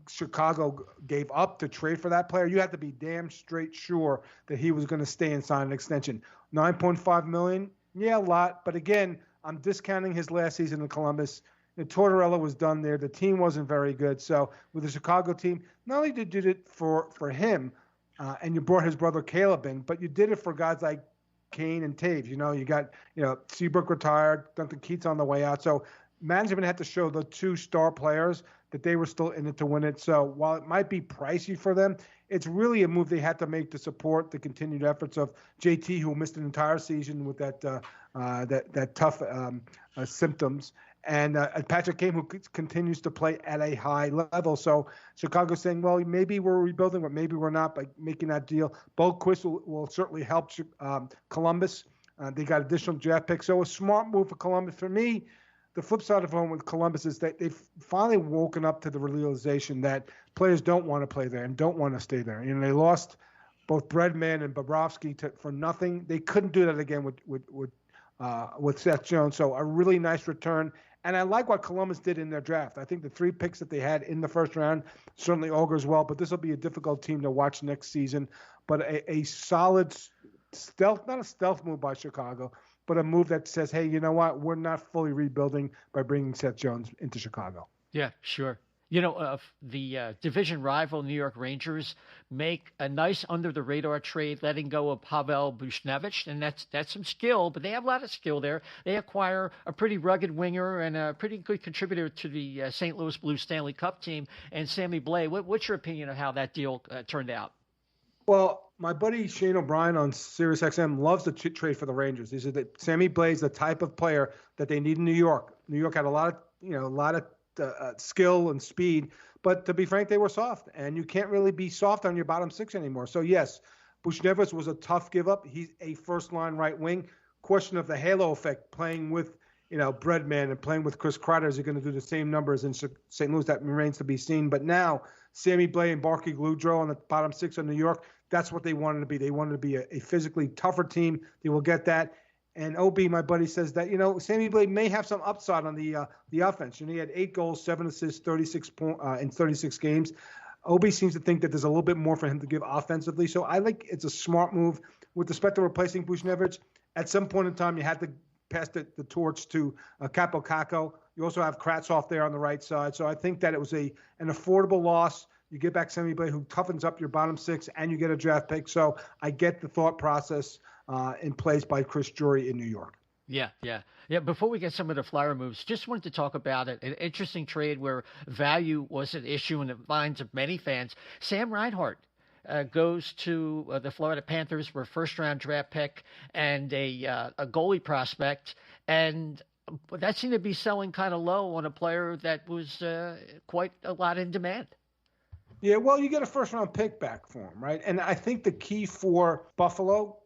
Chicago gave up to trade for that player. You had to be damn straight sure that he was going to stay and sign an extension. $9.5 million, yeah, a lot. But again, I'm discounting his last season in Columbus. Tortorella was done there. The team wasn't very good. So with the Chicago team, not only did you do it for him, and you brought his brother Caleb in, but you did it for guys like Kane and Taves. You got Seabrook retired, Duncan Keats on the way out. So management had to show the 2 star players that they were still in it to win it. So while it might be pricey for them, it's really a move they had to make to support the continued efforts of JT, who missed an entire season with that tough symptoms, and Patrick Kane, who continues to play at a high level. So Chicago's saying, well, maybe we're rebuilding, but maybe we're not, by making that deal. Boquist will certainly help Columbus. They got additional draft picks. So a smart move for Columbus. For me, the flip side of home with Columbus is that they've finally woken up to the realization that players don't want to play there and don't want to stay there. They lost both Breadman and Bobrovsky for nothing. They couldn't do that again with Seth Jones. So a really nice return. And I like what Columbus did in their draft. I think the 3 picks that they had in the first round certainly augurs well, but this will be a difficult team to watch next season. But a solid stealth, not a stealth move by Chicago, but a move that says, hey, you know what? We're not fully rebuilding by bringing Seth Jones into Chicago. Yeah, sure. The division rival New York Rangers make a nice under-the-radar trade, letting go of Pavel Buchnevich, and that's some skill, but they have a lot of skill there. They acquire a pretty rugged winger and a pretty good contributor to the St. Louis Blues Stanley Cup team, and Sammy Blais. What's your opinion of how that deal turned out? Well, my buddy Shane O'Brien on SiriusXM loves to trade for the Rangers. He said that Sammy Blais is the type of player that they need in New York. New York had a lot of skill and speed, but to be frank, they were soft, and you can't really be soft on your bottom 6 anymore. So yes, Buchnevich was a tough give up. He's a first line right wing. Question of the halo effect, playing with Breadman and playing with Chris Kreider, is he going to do the same numbers in St. Louis? That remains to be seen. But now Sammy Blais and Barkey Goudreau on the bottom 6 of New York, that's what they wanted to be. They wanted to be a physically tougher team. They will get that. And OB, my buddy, says that, Sammy Blais may have some upside on the offense. He had 8 goals, 7 assists, 36 in 36 games. OB seems to think that there's a little bit more for him to give offensively. So I think it's a smart move. With respect to replacing Buchnevich, at some point in time, you had to pass the torch to Capo Caco. You also have Kravtsov there on the right side. So I think that it was an affordable loss. You get back Sammy Blais, who toughens up your bottom 6, and you get a draft pick. So I get the thought process in place by Chris Drury in New York. Yeah. Before we get some of the Flyer moves, just wanted to talk about it. An interesting trade where value was an issue in the minds of many fans. Sam Reinhart goes to the Florida Panthers for a first-round draft pick and a goalie prospect, and that seemed to be selling kind of low on a player that was quite a lot in demand. Yeah, well, you get a first-round pick back for him, right? And I think the key for Buffalo,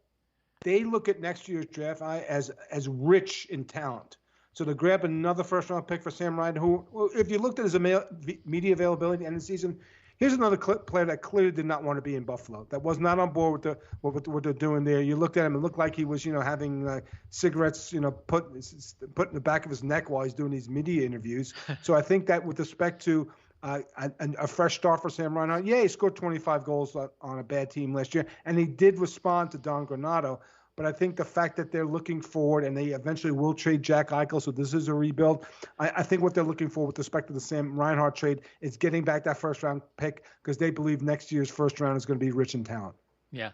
they look at next year's draft as rich in talent. So to grab another first-round pick for Sam Ryan, who, if you looked at his media availability at the end of the season, here's another player that clearly did not want to be in Buffalo, that was not on board with what they're doing there. You looked at him, it looked like he was, having cigarettes, put in the back of his neck while he's doing these media interviews. So I think that with respect to a fresh start for Sam Reinhart. Yeah, he scored 25 goals on a bad team last year, and he did respond to Don Granato. But I think the fact that they're looking forward and they eventually will trade Jack Eichel, so this is a rebuild. I think what they're looking for with respect to the Sam Reinhart trade is getting back that first-round pick because they believe next year's first round is going to be rich in talent. Yeah.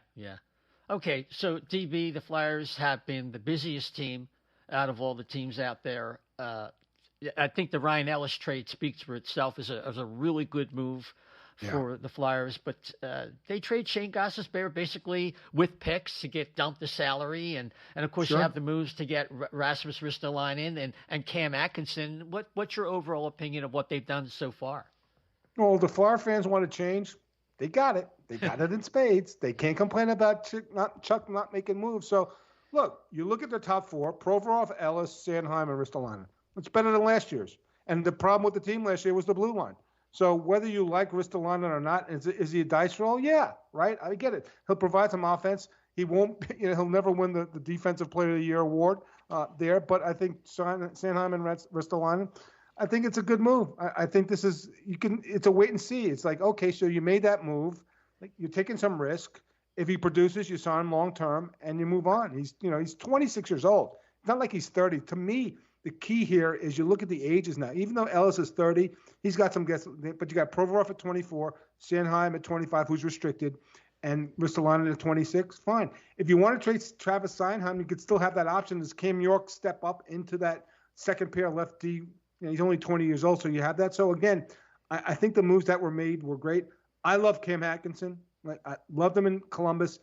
Okay, so DB, the Flyers have been the busiest team out of all the teams out there. I think the Ryan Ellis trade speaks for itself as a really good move for the Flyers, but they trade Shane Gostisbehere basically with picks to get dumped the salary, and of course you have the moves to get Rasmus Ristolainen and Cam Atkinson. What's your overall opinion of what they've done so far? Well, the Flyer fans want to change. They got it. They got it in spades. They can't complain about Chuck not making moves. So, look, you look at the top four: Provorov, Ellis, Sanheim, and Ristolainen. It's better than last year's. And the problem with the team last year was the blue line. So whether you like Ristolainen or not, is he a dice roll? Yeah, right. I get it. He'll provide some offense. He won't. He'll never win the Defensive Player of the Year award there. But I think Sanheim and Ristolainen, I think it's a good move. I think this is It's a wait and see. It's like, okay, so you made that move. Like, you're taking some risk. If he produces, you sign him long term and you move on. He's 26 years old. It's not like he's 30. To me, the key here is you look at the ages now. Even though Ellis is 30, he's got some guesses. But you got Provorov at 24, Sanheim at 25, who's restricted, and Ristolainen at 26. Fine. If you want to trade Travis Sanheim, you could still have that option. Does Cam York step up into that second pair left D? He's only 20 years old, so you have that. So again, I think the moves that were made were great. I love Cam Atkinson. I loved him in Columbus.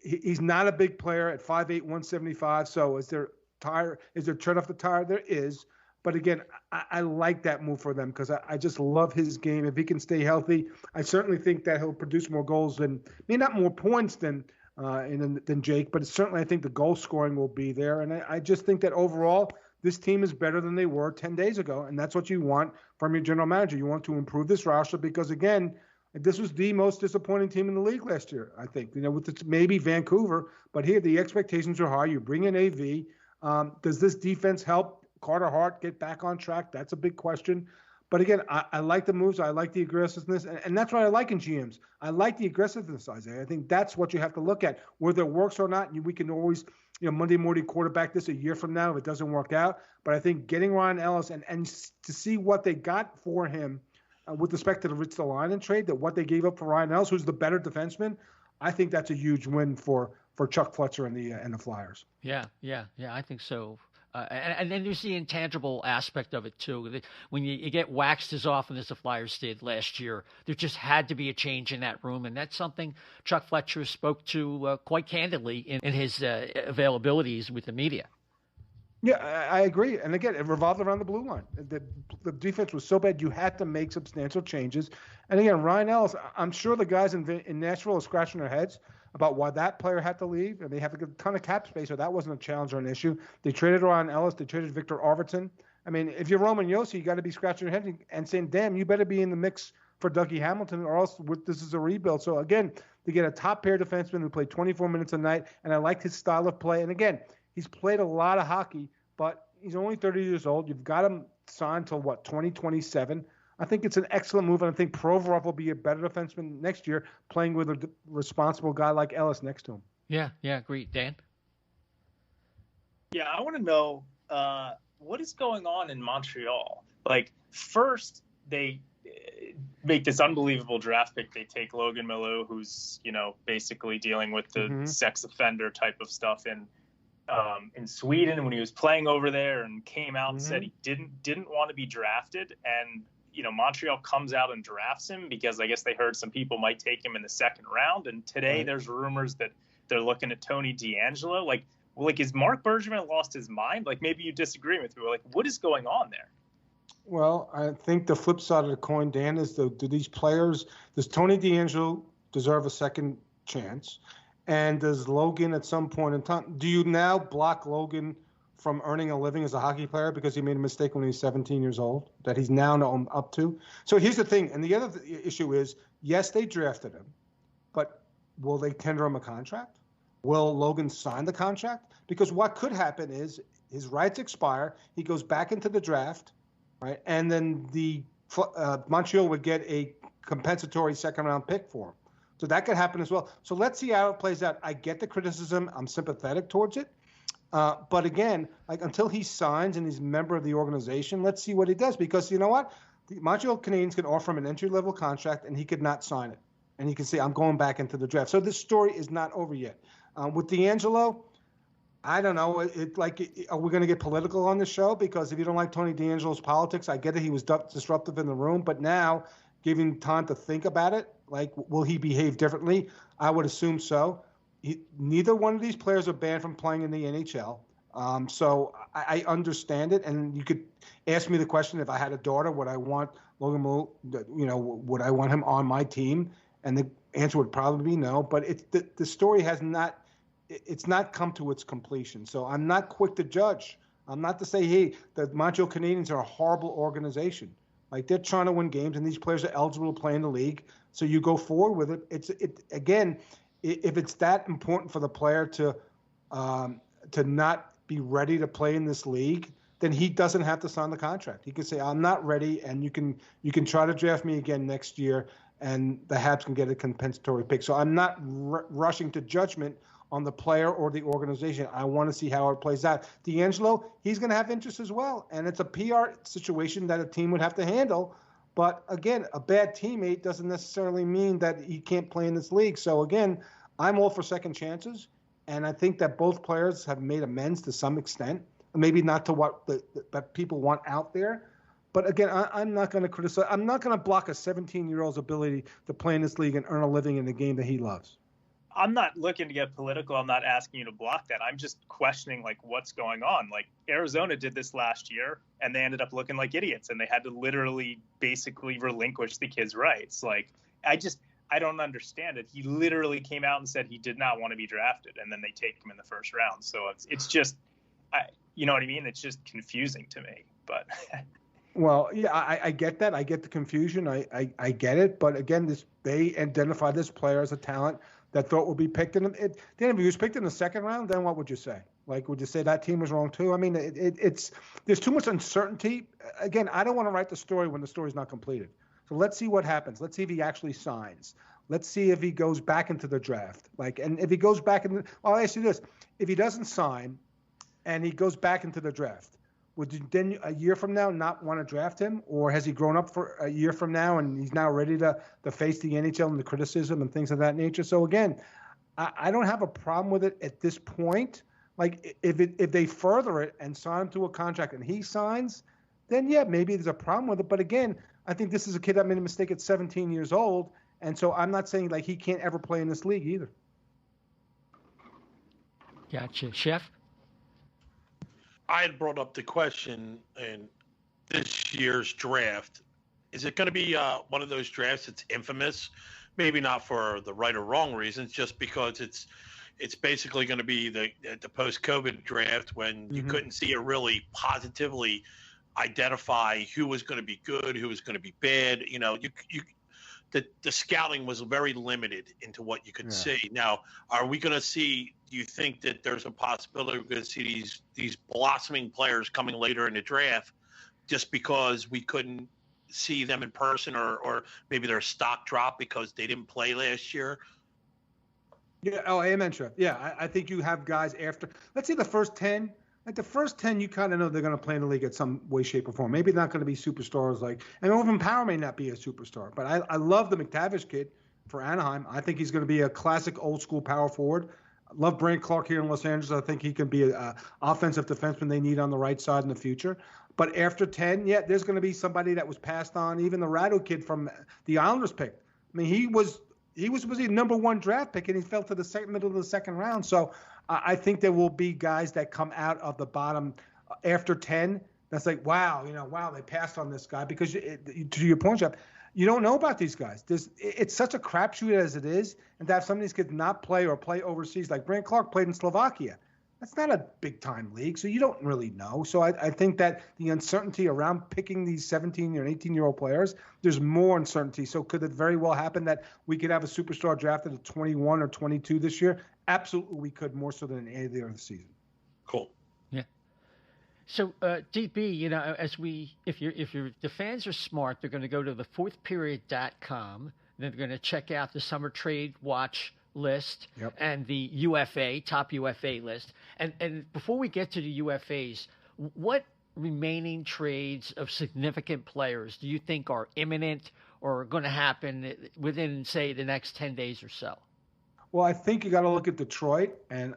He's not a big player at 5'8", 175. So is there tread off the tire? There is. But again, I like that move for them because I just love his game. If he can stay healthy, I certainly think that he'll produce more goals maybe not more points than Jake, but certainly I think the goal scoring will be there. And I just think that overall, this team is better than they were 10 days ago. And that's what you want from your general manager. You want to improve this roster because, again, this was the most disappointing team in the league last year, I think. With maybe Vancouver, but here the expectations are high. You bring in AV. Does this defense help Carter Hart get back on track? That's a big question. But again, I like the moves. I like the aggressiveness. And that's what I like in GMs. I like the aggressiveness, Isaiah. I think that's what you have to look at. Whether it works or not, we can always, Monday morning quarterback this a year from now if it doesn't work out. But I think getting Ryan Ellis and to see what they got for him with respect to the Ristolainen trade, that what they gave up for Ryan Ellis, who's the better defenseman, I think that's a huge win for Chuck Fletcher and the Flyers. Yeah, I think so. And then there's the intangible aspect of it, too. When you get waxed as often as the Flyers did last year, there just had to be a change in that room. And that's something Chuck Fletcher spoke to quite candidly in his availabilities with the media. Yeah, I agree. And again, it revolved around the blue line. The defense was so bad, you had to make substantial changes. And again, Ryan Ellis, I'm sure the guys in Nashville are scratching their heads about why that player had to leave. And they have a ton of cap space, so that wasn't a challenge or an issue. They traded Ryan Ellis. They traded Victor Arvidsson. I mean, if you're Roman Josi, you got to be scratching your head and saying, damn, you better be in the mix for Dougie Hamilton or else this is a rebuild. So again, to get a top pair defenseman who played 24 minutes a night, and I liked his style of play. And again, he's played a lot of hockey, but he's only 30 years old. You've got him signed till 2027. I think it's an excellent move, and I think Provorov will be a better defenseman next year, playing with a responsible guy like Ellis next to him. Yeah, agreed. Dan? Yeah, I want to know what is going on in Montreal. Like, first, they make this unbelievable draft pick. They take Logan Malou, who's, basically dealing with the sex offender type of stuff in Sweden when he was playing over there, and came out and said he didn't want to be drafted. And Montreal comes out and drafts him because I guess they heard some people might take him in the second round. And today there's rumors that they're looking at Tony DeAngelo. Like, is Mark Bergevin lost his mind? Like, maybe you disagree with me. Like, what is going on there? Well, I think the flip side of the coin, Dan, is does Tony DeAngelo deserve a second chance? And does Logan at some point in time, do you now block Logan from earning a living as a hockey player because he made a mistake when he was 17 years old that he's now up to? So here's the thing. And the other issue is, yes, they drafted him, but will they tender him a contract? Will Logan sign the contract? Because what could happen is his rights expire. He goes back into the draft, right? And then the Montreal would get a compensatory second-round pick for him. So that could happen as well. So let's see how it plays out. I get the criticism. I'm sympathetic towards it. But again, like until he signs and he's a member of the organization, let's see what he does. Because you know what? The Montreal Canadiens can offer him an entry-level contract, and he could not sign it. And he can say, I'm going back into the draft. So this story is not over yet. With DeAngelo, I don't know. Are we going to get political on the show? Because if you don't like Tony DeAngelo's politics, I get it. He was disruptive in the room. But now, giving time to think about it, like, will he behave differently? I would assume so. Neither one of these players are banned from playing in the NHL. So I understand it. And you could ask me the question, if I had a daughter, would I want Logan Moore, would I want him on my team? And the answer would probably be no. But the story has not come to its completion. So I'm not quick to judge. I'm not to say, hey, the Montreal Canadiens are a horrible organization. Like, they're trying to win games, and these players are eligible to play in the league. So you go forward with it. Again, if it's that important for the player to not be ready to play in this league, then he doesn't have to sign the contract. He can say, I'm not ready, and you can try to draft me again next year, and the Habs can get a compensatory pick. So I'm not rushing to judgment on the player or the organization. I want to see how it plays out. DeAngelo, he's going to have interest as well, and it's a PR situation that a team would have to handle. But again, a bad teammate doesn't necessarily mean that he can't play in this league. So again, I'm all for second chances, and I think that both players have made amends to some extent, maybe not to what that people want out there. But again, I'm not going to criticize. I'm not going to block a 17-year-old's ability to play in this league and earn a living in the game that he loves. I'm not looking to get political. I'm not asking you to block that. I'm just questioning, like, what's going on. Like, Arizona did this last year, and they ended up looking like idiots, and they had to literally basically relinquish the kid's rights. Like, I don't understand it. He literally came out and said he did not want to be drafted, and then they take him in the first round. So it's just, you know what I mean? It's just confusing to me. But well, yeah, I get that. I get the confusion. I get it. But again, they identify this player as a talent that thought would be picked in. If he was picked in the second round, then what would you say? Like, would you say that team was wrong too? I mean, there's too much uncertainty. Again, I don't want to write the story when the story's not completed. So let's see what happens. Let's see if he actually signs. Let's see if he goes back into the draft. And if he goes back I'll ask you this: if he doesn't sign, and he goes back into the draft, would you then a year from now not want to draft him? Or has he grown up for a year from now and he's now ready to face the NHL and the criticism and things of that nature? So again, I don't have a problem with it at this point. Like, if they further it and sign him to a contract and he signs, then yeah, maybe there's a problem with it. But again, I think this is a kid that made a mistake at 17 years old. And so I'm not saying like he can't ever play in this league either. Gotcha. Chef? I had brought up the question in this year's draft. Is it going to be one of those drafts that's infamous? Maybe not for the right or wrong reasons, just because it's basically going to be the post-COVID draft when you couldn't see it really positively identify who was going to be good, who was going to be bad. You know, the scouting was very limited into what you could see. Now, are we going to see? Do you think that there's a possibility we're going to see these blossoming players coming later in the draft just because we couldn't see them in person, or maybe their stock dropped because they didn't play last year? Yeah. Oh, amen, Chef. Yeah, I think you have guys after. Let's say the first 10. Like the first 10, you kind of know they're going to play in the league at some way, shape, or form. Maybe not going to be superstars and Orvin Power may not be a superstar, but I love the McTavish kid for Anaheim. I think he's going to be a classic old school power forward. I love Brant Clark here in Los Angeles. I think he can be an offensive defenseman they need on the right side in the future. But after 10, yeah, there's going to be somebody that was passed on. Even the Rado kid from the Islanders picked. I mean, he was a number one draft pick, and he fell to the middle of the second round. So I think there will be guys that come out of the bottom after 10. That's like, wow, they passed on this guy. Because to your point, Jeff, you don't know about these guys. It's such a crapshoot as it is. And to have some of these kids not play or play overseas, like Brant Clark played in Slovakia. That's not a big-time league, so you don't really know. So I think that the uncertainty around picking these 17 or 18-year-old players, there's more uncertainty. So could it very well happen that we could have a superstar drafted at 21 or 22 this year? Absolutely, we could, more so than any of the other season. Cool. Yeah. So, DB, if the fans are smart, they're going to go to the fourthperiod.com. They're going to check out the summer trade watch list and the UFA, top UFA list. And before we get to the UFAs, what remaining trades of significant players do you think are imminent or are going to happen within, say, the next 10 days or so? Well, I think you got to look at Detroit, and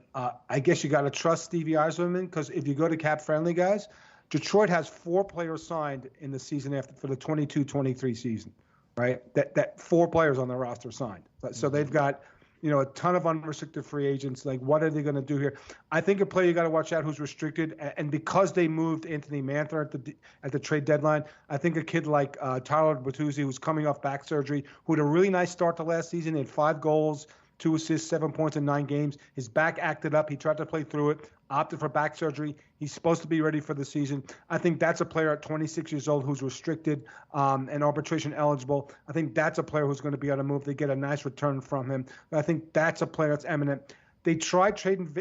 I guess you got to trust Stevie Yzerman, because if you go to Cap Friendly, guys, Detroit has 4 players signed in the season after for the 22-23 season, right? That 4 players on the roster signed. So they've got, a ton of unrestricted free agents. Like, what are they going to do here? I think a player you got to watch out who's restricted, and because they moved Anthony Mantha at the trade deadline, I think a kid like Tyler Bertuzzi, who's coming off back surgery, who had a really nice start to last season, he had 5 goals, 2 assists, 7 points in 9 games. His back acted up. He tried to play through it, opted for back surgery. He's supposed to be ready for the season. I think that's a player at 26 years old who's restricted and arbitration eligible. I think that's a player who's going to be able to move. They get a nice return from him. I think that's a player that's eminent. They tried trading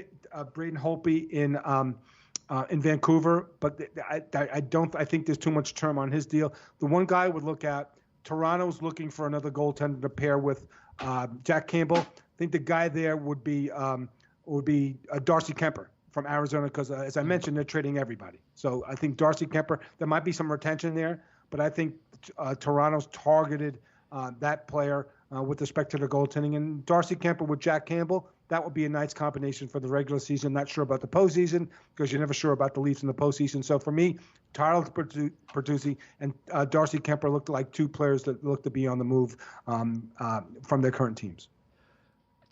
Braden Holtby in Vancouver, but I think there's too much term on his deal. The one guy I would look at, Toronto's looking for another goaltender to pair with Jack Campbell. I think the guy there would be Darcy Kemper from Arizona, because as I mentioned, they're trading everybody. So I think Darcy Kemper, there might be some retention there, but I think Toronto's targeted that player with respect to their goaltending. And Darcy Kemper with Jack Campbell, that would be a nice combination for the regular season. Not sure about the postseason, because you're never sure about the Leafs in the postseason. So for me, Tyler Bertuzzi and Darcy Kemper looked like 2 players that look to be on the move from their current teams.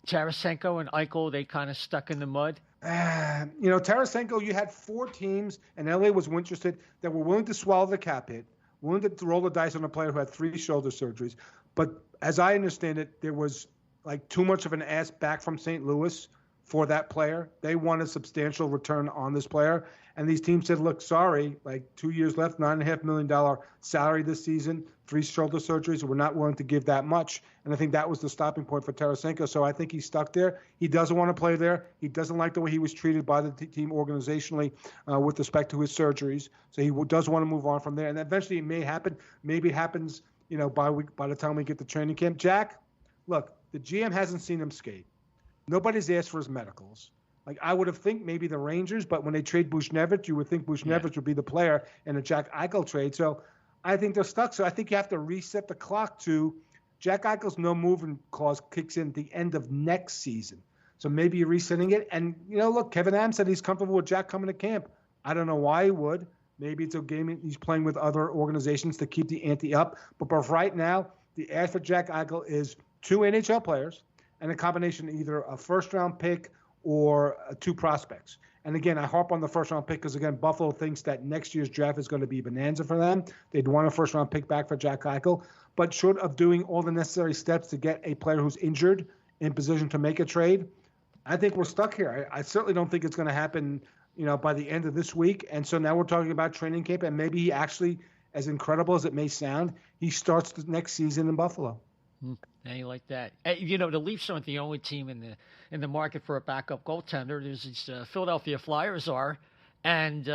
Tarasenko and Eichel, they kind of stuck in the mud. Tarasenko, you had 4 teams, and LA was interested, that were willing to swallow the cap hit, willing to roll the dice on a player who had 3 shoulder surgeries. But as I understand it, there was like too much of an ask back from St. Louis for that player. They want a substantial return on this player. And these teams said, look, sorry, like 2 years left, $9.5 million salary this season, 3 shoulder surgeries. We're not willing to give that much. And I think that was the stopping point for Tarasenko. So I think he's stuck there. He doesn't want to play there. He doesn't like the way he was treated by the team organizationally with respect to his surgeries. So he does want to move on from there. And eventually it may happen. Maybe it happens, by the time we get to training camp. Jack, look, the GM hasn't seen him skate. Nobody's asked for his medicals. Like, I would have think maybe the Rangers, but when they trade Buchnevich, you would think Buchnevich would be the player in a Jack Eichel trade. So I think they're stuck. So I think you have to reset the clock to Jack Eichel's no moving clause kicks in at the end of next season. So maybe you're resetting it. And, look, Kevin Adams said he's comfortable with Jack coming to camp. I don't know why he would. Maybe it's a game he's playing with other organizations to keep the ante up. But right now, the ask for Jack Eichel is 2 NHL players and a combination of either a first-round pick or 2 prospects. And again, I harp on the first-round pick because, again, Buffalo thinks that next year's draft is going to be bonanza for them. They'd want a first-round pick back for Jack Eichel. But short of doing all the necessary steps to get a player who's injured in position to make a trade, I think we're stuck here. I certainly don't think it's going to happen, by the end of this week. And so now we're talking about training camp, and maybe he actually, as incredible as it may sound, he starts the next season in Buffalo. Now you like that. The Leafs aren't the only team in the market for a backup goaltender. There's these Philadelphia Flyers are, and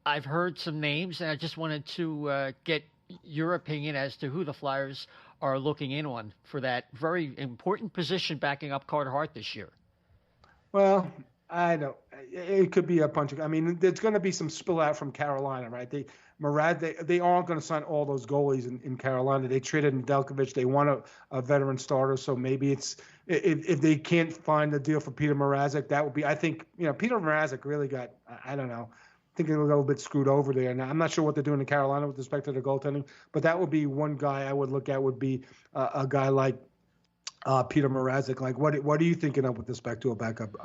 I've heard some names, and I just wanted to get your opinion as to who the Flyers are looking in on for that very important position backing up Carter Hart this year. Well, I don't. It could be a bunch of. I mean, there's going to be some spill out from Carolina, right? They aren't going to sign all those goalies in Carolina. They traded Nedeljkovic. They want a veteran starter, so maybe it's if they can't find a deal for Peter Mrazek, that would be. I think Peter Mrazek really got. I don't know. I think they're a little bit screwed over there. Now I'm not sure what they're doing in Carolina with respect to their goaltending, but that would be one guy I would look at. Would be a guy like Peter Mrazek. Like what are you thinking of with respect to a backup?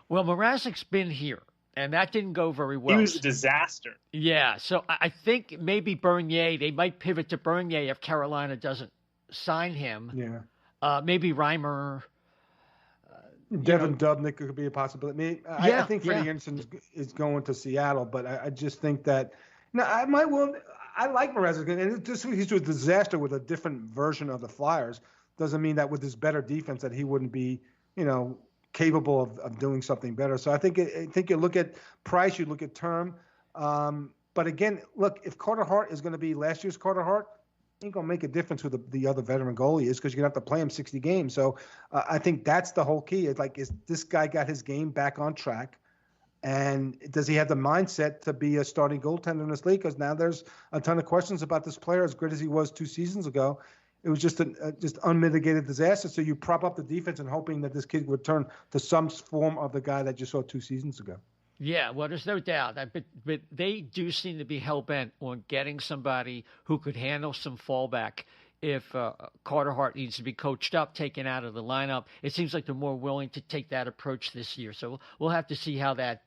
Well, Mrazek's been here, and that didn't go very well. He was a disaster. Yeah, so I think maybe Bernier, they might pivot to Bernier if Carolina doesn't sign him. Yeah. Maybe Reimer. Devin Dubnyk could be a possibility. I think Freddie Anderson is going to Seattle, but I just think that I like Mrazek, and he's a disaster with a different version of the Flyers. Doesn't mean that with this better defense that he wouldn't be, capable of doing something better. So I think you look at price, you look at term. But again, look, if Carter Hart is going to be last year's Carter Hart, ain't going to make a difference who the other veteran goalie is because you're going to have to play him 60 games. So I think that's the whole key. It's like, is this guy got his game back on track? And does he have the mindset to be a starting goaltender in this league? Because now there's a ton of questions about this player, as great as he was 2 seasons ago. It was just just unmitigated disaster. So you prop up the defense and hoping that this kid would return to some form of the guy that you saw 2 seasons ago. Yeah, well, there's no doubt. But they do seem to be hell-bent on getting somebody who could handle some fallback if Carter Hart needs to be coached up, taken out of the lineup. It seems like they're more willing to take that approach this year. So we'll have to see how that,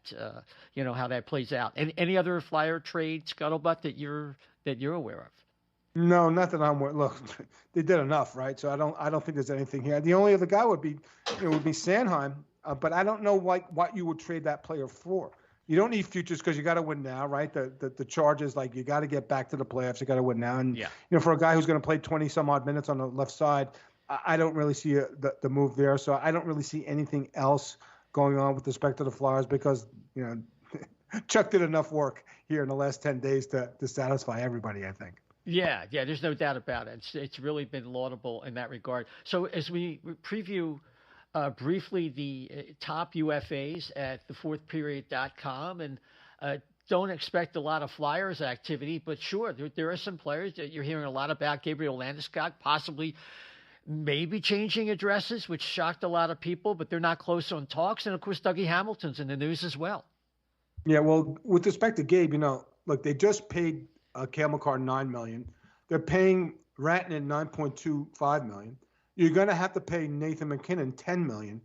how that plays out. And any other Flyer trade scuttlebutt that you're aware of? No, not that I'm aware. Look, they did enough, right? So I don't think there's anything here. The only other guy would be Sanheim. But I don't know what you would trade that player for. You don't need futures because you got to win now, right? The charge is like you got to get back to the playoffs. You got to win now. And, for a guy who's going to play 20-some-odd minutes on the left side, I don't really see the move there. So I don't really see anything else going on with respect to the Flyers because, Chuck did enough work here in the last 10 days to satisfy everybody, I think. Yeah, there's no doubt about it. It's really been laudable in that regard. So as we preview briefly the top UFAs at thefourthperiod.com, and don't expect a lot of Flyers activity, but sure, there are some players that you're hearing a lot about. Gabriel Landeskog possibly maybe changing addresses, which shocked a lot of people, but they're not close on talks. And of course, Dougie Hamilton's in the news as well. Yeah, well, with respect to Gabe, look, they just paid Cale Makar $9 million. They're paying Rantanen $9.25 million. You're going to have to pay Nathan McKinnon $10 million.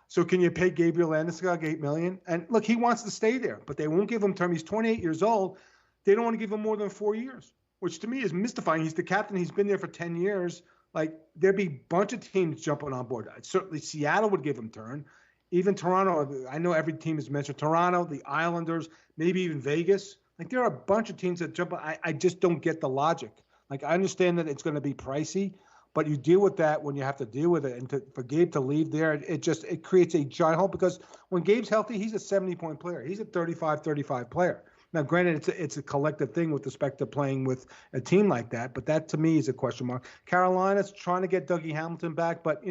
So can you pay Gabriel Landeskog $8 million? And look, he wants to stay there, but they won't give him term. He's 28 years old. They don't want to give him more than 4 years, which to me is mystifying. He's the captain. He's been there for 10 years. Like, there'd be a bunch of teams jumping on board. Certainly Seattle would give him turn. Even Toronto. I know every team is mentioned. Toronto, the Islanders, maybe even Vegas. Like, there are a bunch of teams that jump on. I just don't get the logic. Like, I understand that it's going to be pricey, but you deal with that when you have to deal with it. And for Gabe to leave there, it creates a giant hole because when Gabe's healthy, he's a 70-point player. He's a 35 player. Now, granted, it's a collective thing with respect to playing with a team like that, but that to me is a question mark. Carolina's trying to get Dougie Hamilton back, but,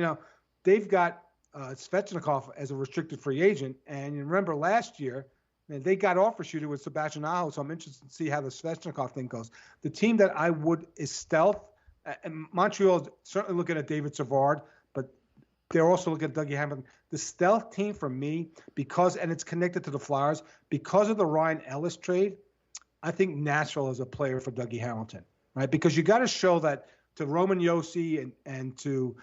they've got Svechnikov as a restricted free agent. And you remember last year, they got offer shooter with Sebastian Aho, so I'm interested to see how the Svechnikov thing goes. The team that I would is Stealth. And Montreal is certainly looking at David Savard, but they're also looking at Dougie Hamilton. The stealth team for me, and it's connected to the Flyers, because of the Ryan Ellis trade, I think Nashville is a player for Dougie Hamilton, right? Because you got to show that to Roman Josi and to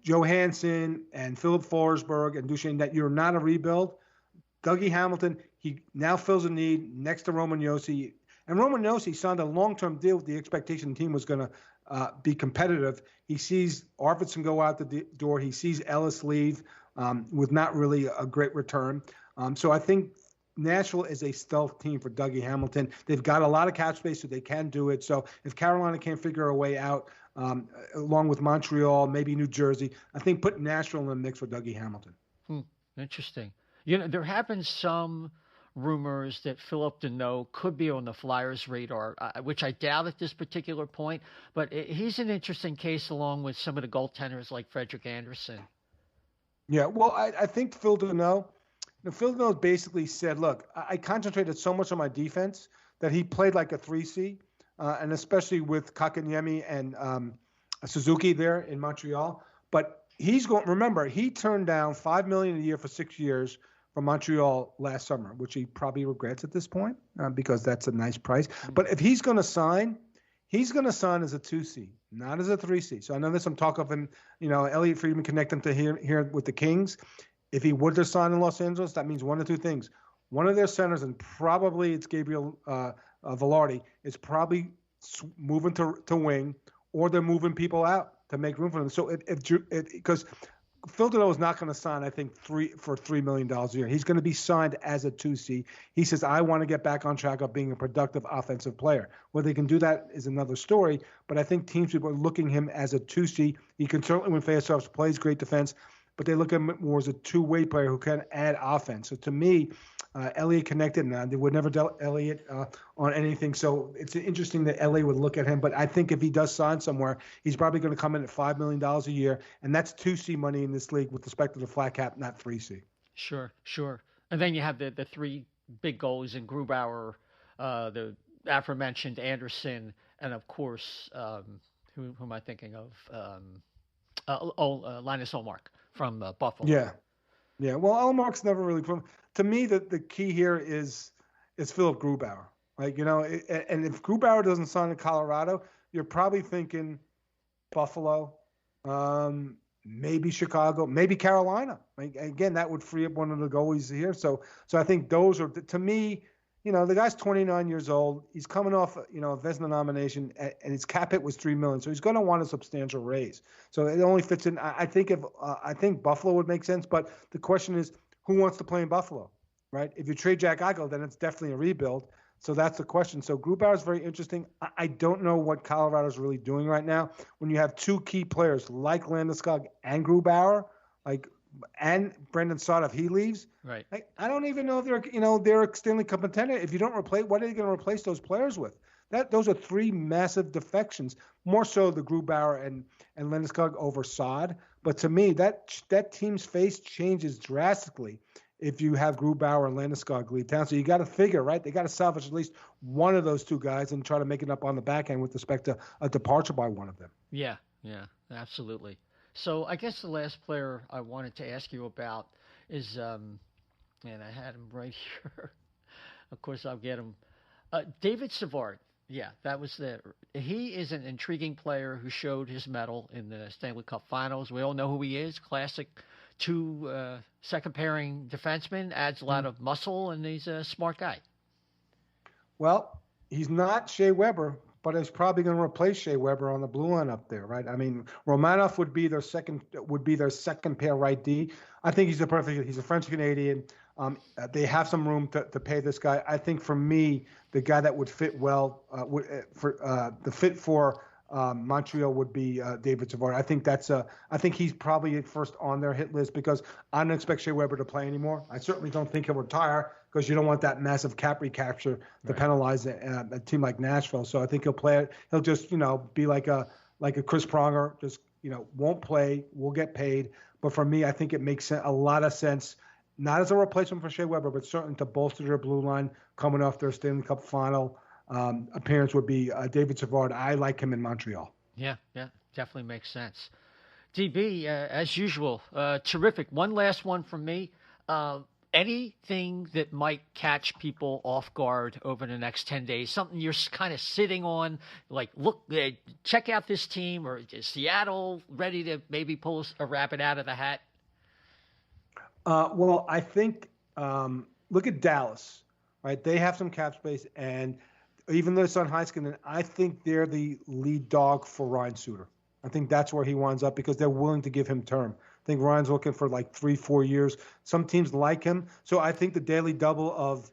Johansson and Philip Forsberg and Duchesne that you're not a rebuild. Dougie Hamilton, he now fills a need next to Roman Josi. And Roman Josi signed a long-term deal with the expectation the team was going to be competitive. He sees Arvidsson go out the door. He sees Ellis leave with not really a great return. So I think Nashville is a stealth team for Dougie Hamilton. They've got a lot of cap space, so they can do it. So if Carolina can't figure a way out, along with Montreal, maybe New Jersey, I think put Nashville in the mix for Dougie Hamilton. Interesting. There have been some rumors that Philip Deneau could be on the Flyers' radar, which I doubt at this particular point. But he's an interesting case along with some of the goaltenders like Frederik Andersen. Yeah, well, I think Phil Deneau basically said, look, I concentrated so much on my defense that he played like a 3C, and especially with Kakanyemi and Suzuki there in Montreal. But remember, he turned down $5 million a year for 6 years from Montreal last summer, which he probably regrets at this point because that's a nice price. But if he's going to sign as a 2C, not as a 3C. So I know there's some talk of him, Elliot Friedman connect him to here with the Kings. If he would have signed in Los Angeles, that means one of two things. One of their centers, and probably it's Gabriel Velarde, is probably moving to wing, or they're moving people out to make room for them. So because Phil Deneau is not going to sign, I think, for $3 million a year. He's going to be signed as a 2C. He says, I want to get back on track of being a productive offensive player. Whether they can do that is another story, but I think teams are looking him as a 2C. He can certainly win faceoffs, plays great defense. but they look at him more as a two-way player who can add offense. So to me, Elliott connected, and they would never dealt Elliott on anything. So it's interesting that LA would look at him. But I think if he does sign somewhere, he's probably going to come in at $5 million a year, and that's 2C money in this league with respect to the flat cap, not 3C. Sure. And then you have the three big goals in Grubauer, the aforementioned Anderson, and of course, who am I thinking of? Linus Ullmark from Buffalo. Yeah. Well, Ullmark's never really. To me, the key here is Philip Grubauer. Like, and if Grubauer doesn't sign in Colorado, you're probably thinking Buffalo, maybe Chicago, maybe Carolina. Like, again, that would free up one of the goalies here. So I think those are, to me, the guy's 29 years old. He's coming off, a Vezina nomination, and his cap hit was $3 million. So he's going to want a substantial raise. So it only fits in. I think Buffalo would make sense, but the question is, who wants to play in Buffalo, right? If you trade Jack Eichel, then it's definitely a rebuild. So that's the question. So Grubauer is very interesting. I don't know what Colorado's really doing right now. When you have two key players like Landeskog and Grubauer, and Brendan Saad, if he leaves, right? I don't even know if they're a Stanley Cup contender. If you don't replace, what are they going to replace those players with? Those are three massive defections. More so the Grubauer and Landeskog over Saad. But to me, that team's face changes drastically if you have Grubauer and Landeskog leave town. So you got to figure, right? They got to salvage at least one of those two guys and try to make it up on the back end with respect to a departure by one of them. Yeah, absolutely. So I guess the last player I wanted to ask you about is, and I had him right here. Of course, I'll get him. David Savard. Yeah, that was he is an intriguing player who showed his mettle in the Stanley Cup Finals. We all know who he is. Classic second pairing defenseman, adds a lot of muscle, and he's a smart guy. Well, he's not Shea Weber, but he's probably going to replace Shea Weber on the blue line up there, right? I mean, Romanov would be their second pair right D. I think he's a French Canadian. They have some room to pay this guy. I think for me, the guy that would fit well for Montreal would be David Savard. I think he's probably first on their hit list because I don't expect Shea Weber to play anymore. I certainly don't think he'll retire because you don't want that massive cap recapture to penalize a team like Nashville. So I think he'll play it. He'll just be like a Chris Pronger, just won't play, will get paid. But for me, I think it makes a lot of sense. Not as a replacement for Shea Weber, but certainly to bolster their blue line coming off their Stanley Cup final appearance would be David Savard. I like him in Montreal. Yeah, definitely makes sense. DB, as usual, terrific. One last one from me. Anything that might catch people off guard over the next 10 days, something you're kind of sitting on, like, look, check out this team, or is Seattle ready to maybe pull a rabbit out of the hat? Well, I think look at Dallas, right? They have some cap space, and even though it's on Heiskanen, I think they're the lead dog for Ryan Suter. I think that's where he winds up because they're willing to give him term. I think Ryan's looking for like 3-4 years. Some teams like him, so I think the daily double of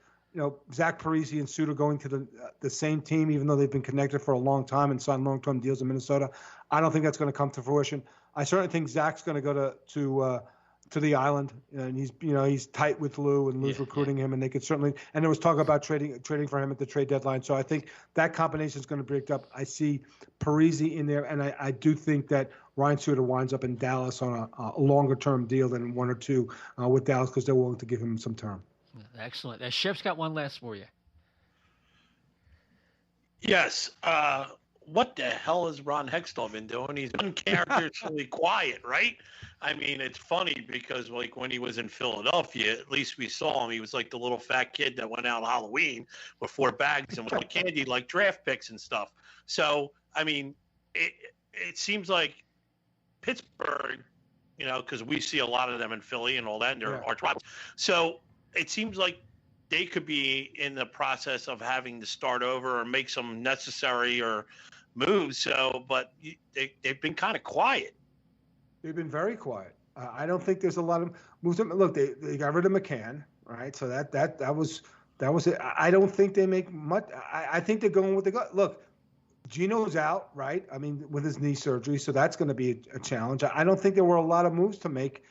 Zach Parise and Suter going to the same team, even though they've been connected for a long time and signed long-term deals in Minnesota, I don't think that's going to come to fruition. I certainly think Zach's going to go to the island, and he's tight with Lou, and Lou's recruiting him, and they could certainly. And there was talk about trading for him at the trade deadline. So I think that combination is going to break up. I see Parise in there, and I do think that Ryan Suter winds up in Dallas on a longer term deal than 1 or 2 with Dallas because they're willing to give him some term. Excellent. Shep's got one last for you. Yes. What the hell has Ron Hextall been doing? He's uncharacteristically quiet, right? I mean, it's funny because, like, when he was in Philadelphia, at least we saw him. He was like the little fat kid that went out Halloween with 4 bags and with candy, like draft picks and stuff. So, I mean, it seems like Pittsburgh, because we see a lot of them in Philly and all that, and they're arch rivals. So it seems like they could be in the process of having to start over or make some necessary or moves. So, but they've been kind of quiet. They've been very quiet. I don't think there's a lot of moves. Look, they got rid of McCann, right? So that was it. I don't think they make much. I think they're going with the gut. Look, Gino's out, right? I mean, with his knee surgery, so that's going to be a challenge. I don't think there were a lot of moves to make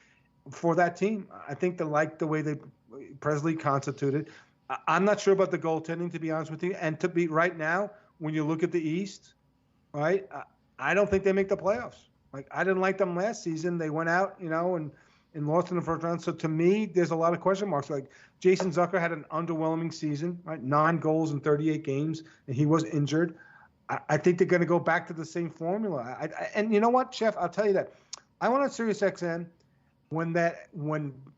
for that team. I think they like the way they Presley constituted. I'm not sure about the goaltending, to be honest with you. And to be right now, when you look at the East, right, I don't think they make the playoffs. Like, I didn't like them last season. They went out, and lost in the first round. So to me, there's a lot of question marks. Like, Jason Zucker had an underwhelming season, right? 9 goals in 38 games, and he was injured. I think they're going to go back to the same formula. And you know what, Chef? I'll tell you that. I went on SiriusXM when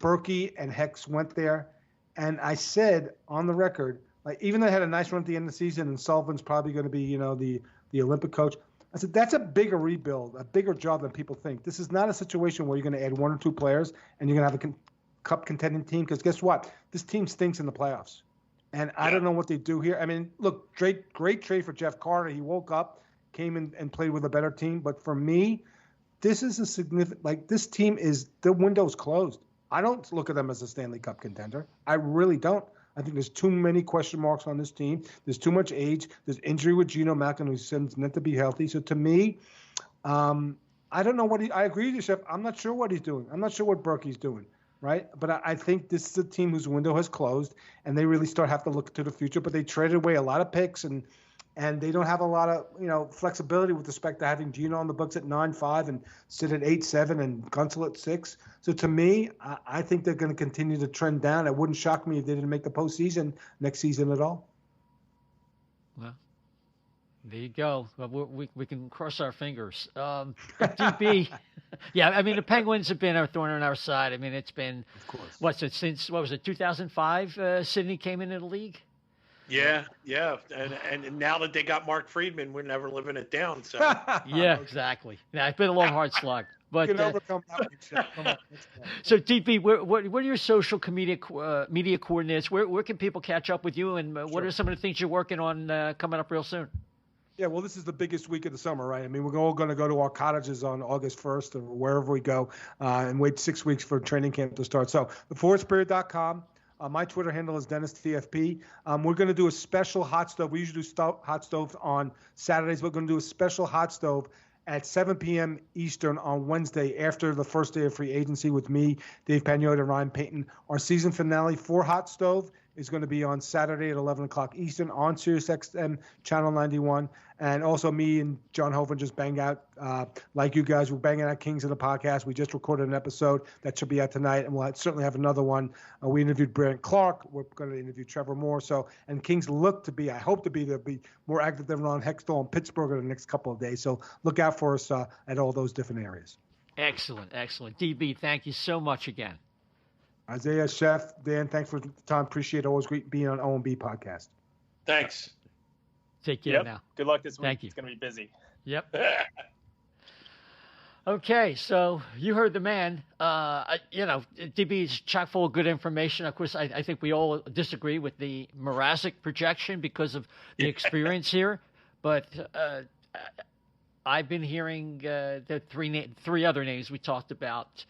Berkey and Hex went there, and I said on the record, like, even though they had a nice run at the end of the season, and Sullivan's probably going to be, the Olympic coach. I said, that's a bigger rebuild, a bigger job than people think. This is not a situation where you're going to add 1 or 2 players and you're going to have a cup contending team, because guess what? This team stinks in the playoffs. And I don't know what they do here. I mean, look, great trade for Jeff Carter. He woke up, came in and played with a better team. But for me, this is a significant – like, this team is – the window's closed. I don't look at them as a Stanley Cup contender. I really don't. I think there's too many question marks on this team. There's too much age. There's injury with Geno Malkin, who's meant to be healthy. So to me, I don't know what I agree with you, Chef. I'm not sure what he's doing. I'm not sure what Berkey's doing, right? But I think this is a team whose window has closed, and they really have to look to the future. But they traded away a lot of picks, and they don't have a lot of flexibility with respect to having Geno on the books at 9.5 and sit at 8.7 and Gunsel at 6. So to me, I think they're going to continue to trend down. It wouldn't shock me if they didn't make the postseason next season at all. Well, there you go. Well, we can cross our fingers. DB, yeah, I mean, the Penguins have been a thorn on our side. I mean, it's been, of course, since 2005 Sidney came into the league? Yeah. And now that they got Mark Friedman, we're never living it down. So yeah, exactly. Yeah, it's been a long, hard slog. But you can overcome that one. Come on, so, DP, what are your social media coordinates? Where can people catch up with you, and what are some of the things you're working on coming up real soon? Yeah, well, this is the biggest week of the summer, right? I mean, we're all going to go to our cottages on August 1st or wherever we go and wait 6 weeks for training camp to start. So, theforestspirit.com. My Twitter handle is DennisTFP. We're going to do a special hot stove. We usually do hot stoves on Saturdays. We're going to do a special hot stove at 7 p.m. Eastern on Wednesday after the first day of free agency with me, Dave Pagnotta, and Ryan Payton. Our season finale for Hot Stove is going to be on Saturday at 11 o'clock Eastern on SiriusXM Channel 91. And also me and John Hovan just bang out, like you guys, we're banging out Kings of the podcast. We just recorded an episode that should be out tonight, and we'll certainly have another one. We interviewed Brant Clark. We're going to interview Trevor Moore. So, and Kings look to be, I hope to be, they'll be more active than Ron Hextall in Pittsburgh in the next couple of days. So look out for us at all those different areas. Excellent. DB, thank you so much again. Isaiah, Chef, Dan, thanks for the time. Appreciate it. Always great being on O&B Podcast. Thanks. Take care now. Good luck this week. Thank you. It's going to be busy. Yep. Okay, so you heard the man. DB is chock full of good information. Of course, I think we all disagree with the Mrazek projection because of the experience here. But I've been hearing the three other names we talked about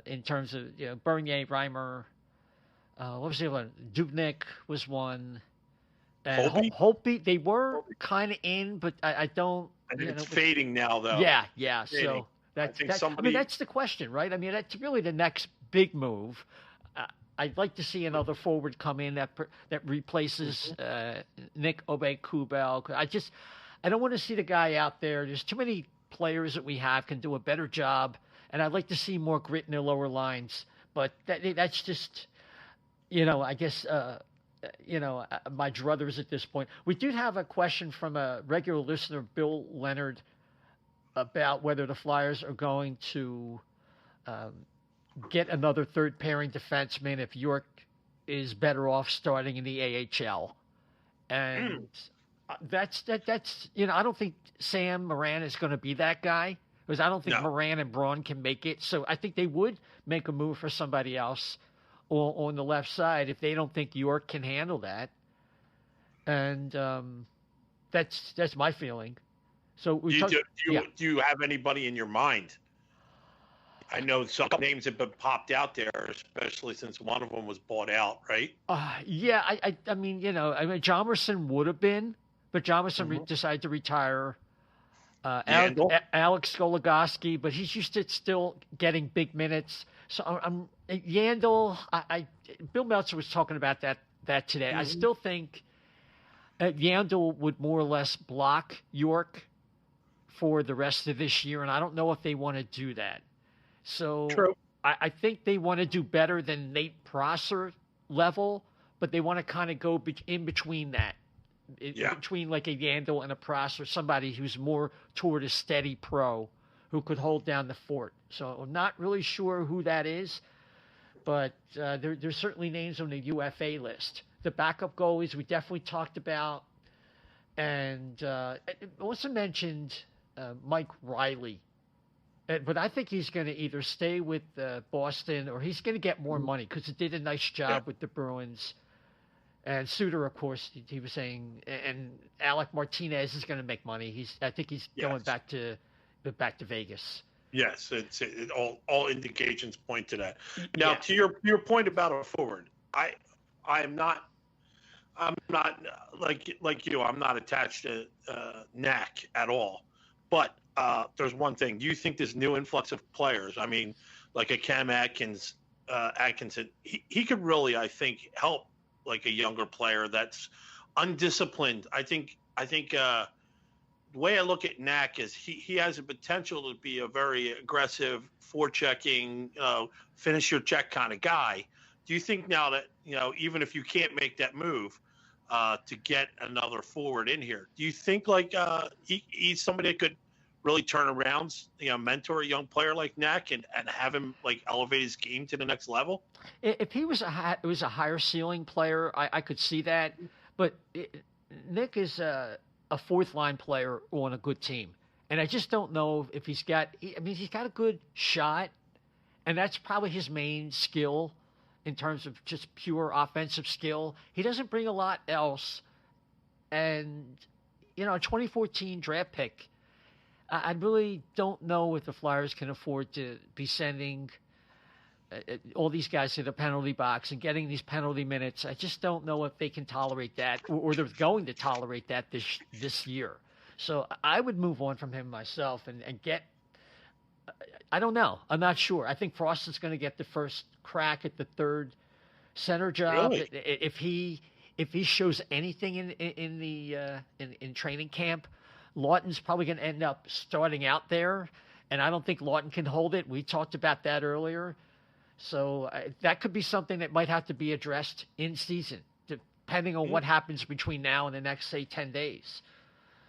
in terms of Bernier, Reimer. What was the other one? Dubnyk was one. And Holtby, they were kind of in, but I don't. And it's fading now, though. Yeah. Fading. So that's the question, right? I mean, that's really the next big move. I'd like to see another forward come in that replaces Nick Obey-Kubel. I don't want to see the guy out there. There's too many players that we have can do a better job, and I'd like to see more grit in their lower lines. But that's just, I guess. My druthers at this point. We did have a question from a regular listener, Bill Leonard, about whether the Flyers are going to get another third pairing defenseman if York is better off starting in the AHL. And that's I don't think Sam Moran is going to be that guy, because I don't think Moran and Braun can make it. So I think they would make a move for somebody else on the left side if they don't think York can handle that. And that's my feeling. So do you have anybody in your mind? I know some names have been popped out there, especially since one of them was bought out, right? I mean, John Merson would have been, but John Merson decided to retire. Alex Goligoski, but he's used to still getting big minutes. So I'm Yandel. Bill Meltzer was talking about that today. I still think Yandel would more or less block York for the rest of this year, and I don't know if they want to do that. So True. I think they want to do better than Nate Prosser level, but they want to kind of go in between that. Between like a Yandel and a Prosser, somebody who's more toward a steady pro who could hold down the fort. So I'm not really sure who that is, but there's certainly names on the UFA list. The backup goalies we definitely talked about, and also mentioned Mike Riley. But I think he's going to either stay with Boston or he's going to get more money because he did a nice job with the Bruins. And Suter, of course, he was saying, and Alec Martinez is going to make money. I think he's going back to Vegas. Yes, all indications point to that. Now, to your point about a forward, I'm not like you. I'm not attached to Knack at all. But there's one thing. Do you think this new influx of players? I mean, like a Cam Atkinson, he could really, I think, help like a younger player that's undisciplined. I think the way I look at Knack is he has a potential to be a very aggressive, forechecking, finish your check kind of guy. Do you think now that, even if you can't make that move to get another forward in here, do you think like he's somebody that could really turn around, mentor a young player like Knack and have him like elevate his game to the next level? If he was a higher ceiling player, I could see that. But Nick is a fourth line player on a good team, and I just don't know if he's got. He's got a good shot, and that's probably his main skill in terms of just pure offensive skill. He doesn't bring a lot else, and a 2014 draft pick. I really don't know if the Flyers can afford to be sending all these guys to the penalty box and getting these penalty minutes. I just don't know if they can tolerate that, or they're going to tolerate that this year. So I would move on from him myself and get – I don't know. I'm not sure. I think Frost is going to get the first crack at the third center job. Really? If he shows anything in training camp, Lawton's probably going to end up starting out there, and I don't think Lawton can hold it. We talked about that earlier. So that could be something that might have to be addressed in season, depending on what happens between now and the next, say, 10 days.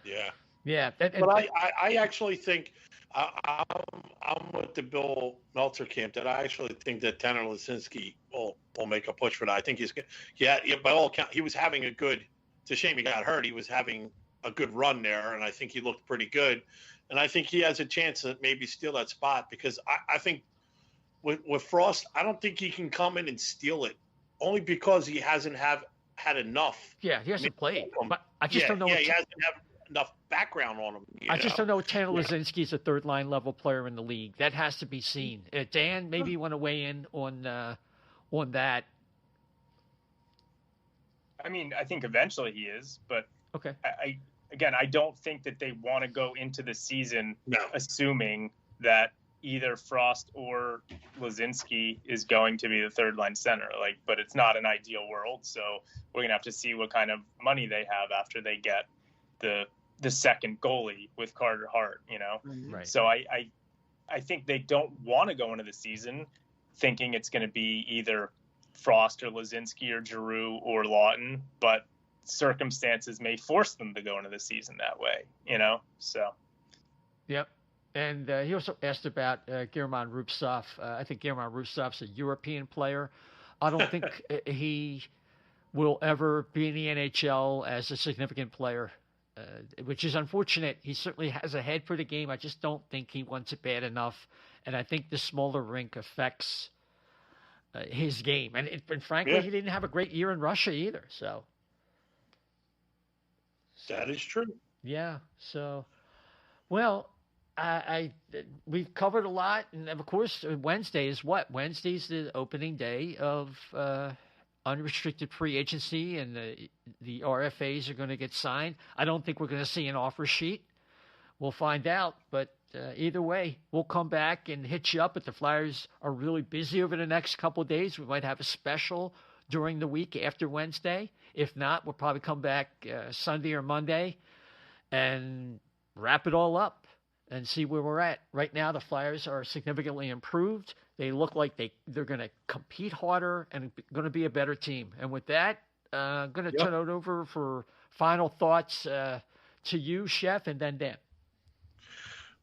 Yeah. Yeah. But I actually think I'm with the Bill Meltzer camp that I actually think that Tanner Laczynski will make a push for that. I think he's – by all accounts, he was having a good – it's a shame he got hurt. He was having – a good run there, and I think he looked pretty good. And I think he has a chance to maybe steal that spot because I think with Frost, I don't think he can come in and steal it only because he hasn't had enough. Yeah, he hasn't played. But I just don't know. Yeah, he hasn't had enough background on him. I just don't know if Tanner Laczynski is a third-line level player in the league. That has to be seen. Dan, maybe you want to weigh in on that. I mean, I think eventually he is, but okay. I don't think that they want to go into the season assuming that either Frost or Laczynski is going to be the third line center. But it's not an ideal world, so we're gonna have to see what kind of money they have after they get the second goalie with Carter Hart. Right. So I think they don't want to go into the season thinking it's going to be either Frost or Laczynski or Giroux or Lawton, but circumstances may force them to go into the season that way, so. Yep. And he also asked about Guillermo Ruptsov. I think Guillermo Ruptsov's a European player. I don't think he will ever be in the NHL as a significant player, which is unfortunate. He certainly has a head for the game. I just don't think he wants it bad enough. And I think the smaller rink affects his game. And frankly, he didn't have a great year in Russia either, so. That is true. Yeah. So, well, we've covered a lot, and of course, Wednesday is what? Wednesday's the opening day of unrestricted free agency, and the RFAs are going to get signed. I don't think we're going to see an offer sheet we'll find out. But either way, we'll come back and hit you up. If the Flyers are really busy over the next couple of days, we might have a special during the week after Wednesday. If not, we'll probably come back Sunday or Monday and wrap it all up and see where we're at. Right now, the Flyers are significantly improved. They look like they're going to compete harder and going to be a better team. And with that, I'm going to turn it over for final thoughts to you, Chef, and then Dan.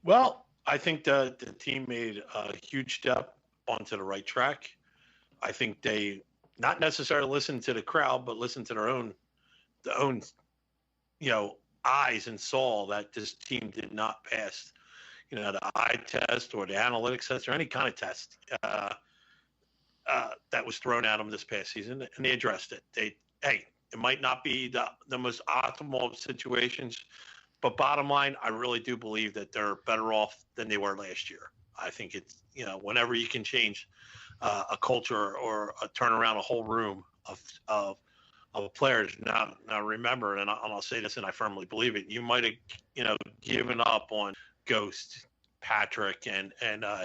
Well, I think the team made a huge step onto the right track. I think they not necessarily listened to the crowd, but listened to their own eyes and saw that this team did not pass, the eye test or the analytics test or any kind of test that was thrown at them this past season, and they addressed it. It might not be the most optimal of situations, but bottom line, I really do believe that they're better off than they were last year. I think it's, whenever you can change a culture or turn around a whole room of players. Now remember, and I'll say this, and I firmly believe it, you might have, given up on Ghost, Patrick, and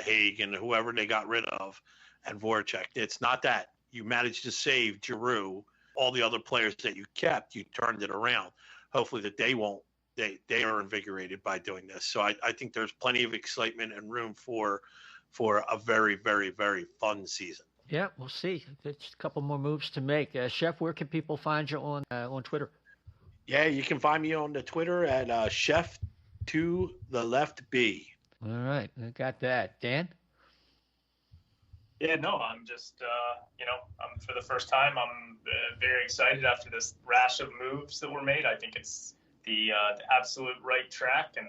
Haig, and whoever they got rid of, and Voracek. It's not that. You managed to save Giroux. All the other players that you kept, you turned it around. Hopefully that they are invigorated by doing this. So I think there's plenty of excitement and room for a very, very, very fun season. Yeah, we'll see. There's a couple more moves to make. Chef, where can people find you on Twitter? Yeah, you can find me on the Twitter at Chef to the left B. All right, I got that. Dan? Yeah, no, I'm just, I'm for the first time, I'm very excited after this rash of moves that were made. I think it's the absolute right track, and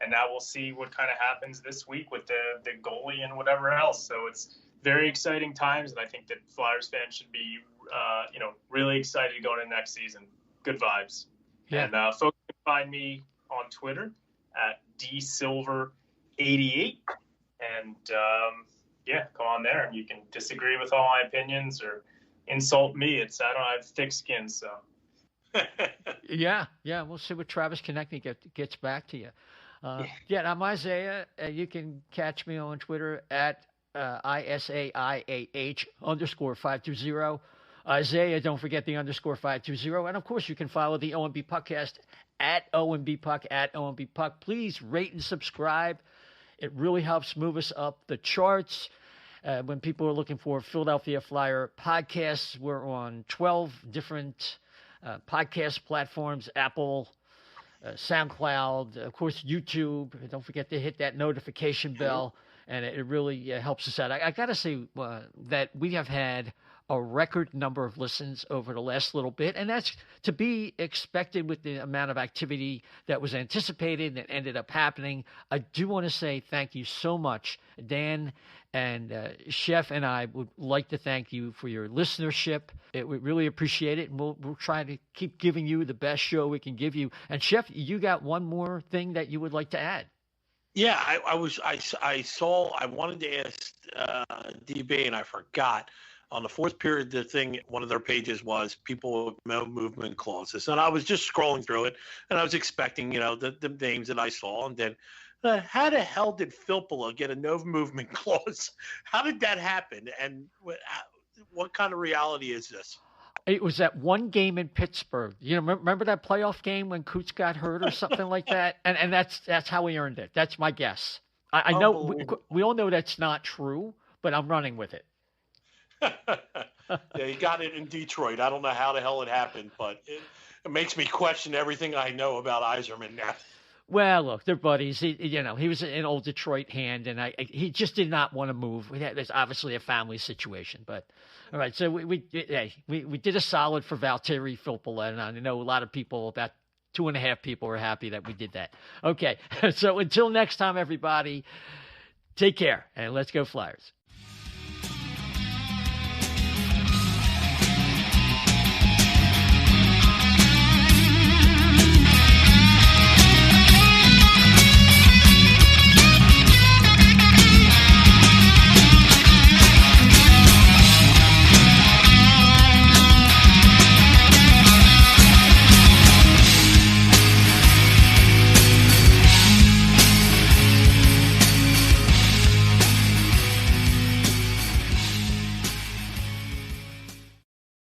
now we'll see what kind of happens this week with the goalie and whatever else. So it's very exciting times, and I think that Flyers fans should be, really excited going into next season. Good vibes. Yeah. And folks can find me on Twitter at dsilver88, and go on there, and you can disagree with all my opinions or insult me. I don't have thick skin, so. Yeah, we'll see what Travis Konechny gets back to you. I'm Isaiah. You can catch me on Twitter at ISAIAH_520. Isaiah, don't forget the _520. And of course, you can follow the O&B Puckcast at O&B Puck, at O&B Puck. Please rate and subscribe. It really helps move us up the charts. When people are looking for Philadelphia Flyer podcasts, we're on 12 different podcast platforms: Apple, SoundCloud, of course, YouTube. Don't forget to hit that notification bell, and it really helps us out. I got to say that we have had a record number of listens over the last little bit, and that's to be expected with the amount of activity that was anticipated and ended up happening. I do want to say thank you so much, Dan and Chef, and I would like to thank you for your listenership. We really appreciate it, and we'll try to keep giving you the best show we can give you. And Chef, you got one more thing that you would like to add? Yeah, I wanted to ask DB, and I forgot. On the fourth period, one of their pages was people with no movement clauses. And I was just scrolling through it, and I was expecting, the names that I saw. And then how the hell did Filppula get a no movement clause? How did that happen? And what kind of reality is this? It was that one game in Pittsburgh. Remember that playoff game when Coots got hurt or something like that? And that's how he earned it. That's my guess. I know we all know that's not true, but I'm running with it. Yeah, he got it in Detroit. I don't know how the hell it happened, but it makes me question everything I know about Yzerman now. Well, look, they're buddies. He was an old Detroit hand, and he just did not want to move. There's obviously a family situation, but all right. So we did a solid for Valtteri Filppula, and I know a lot of people, about 2.5 people, were happy that we did that. Okay, so until next time, everybody, take care, and let's go Flyers.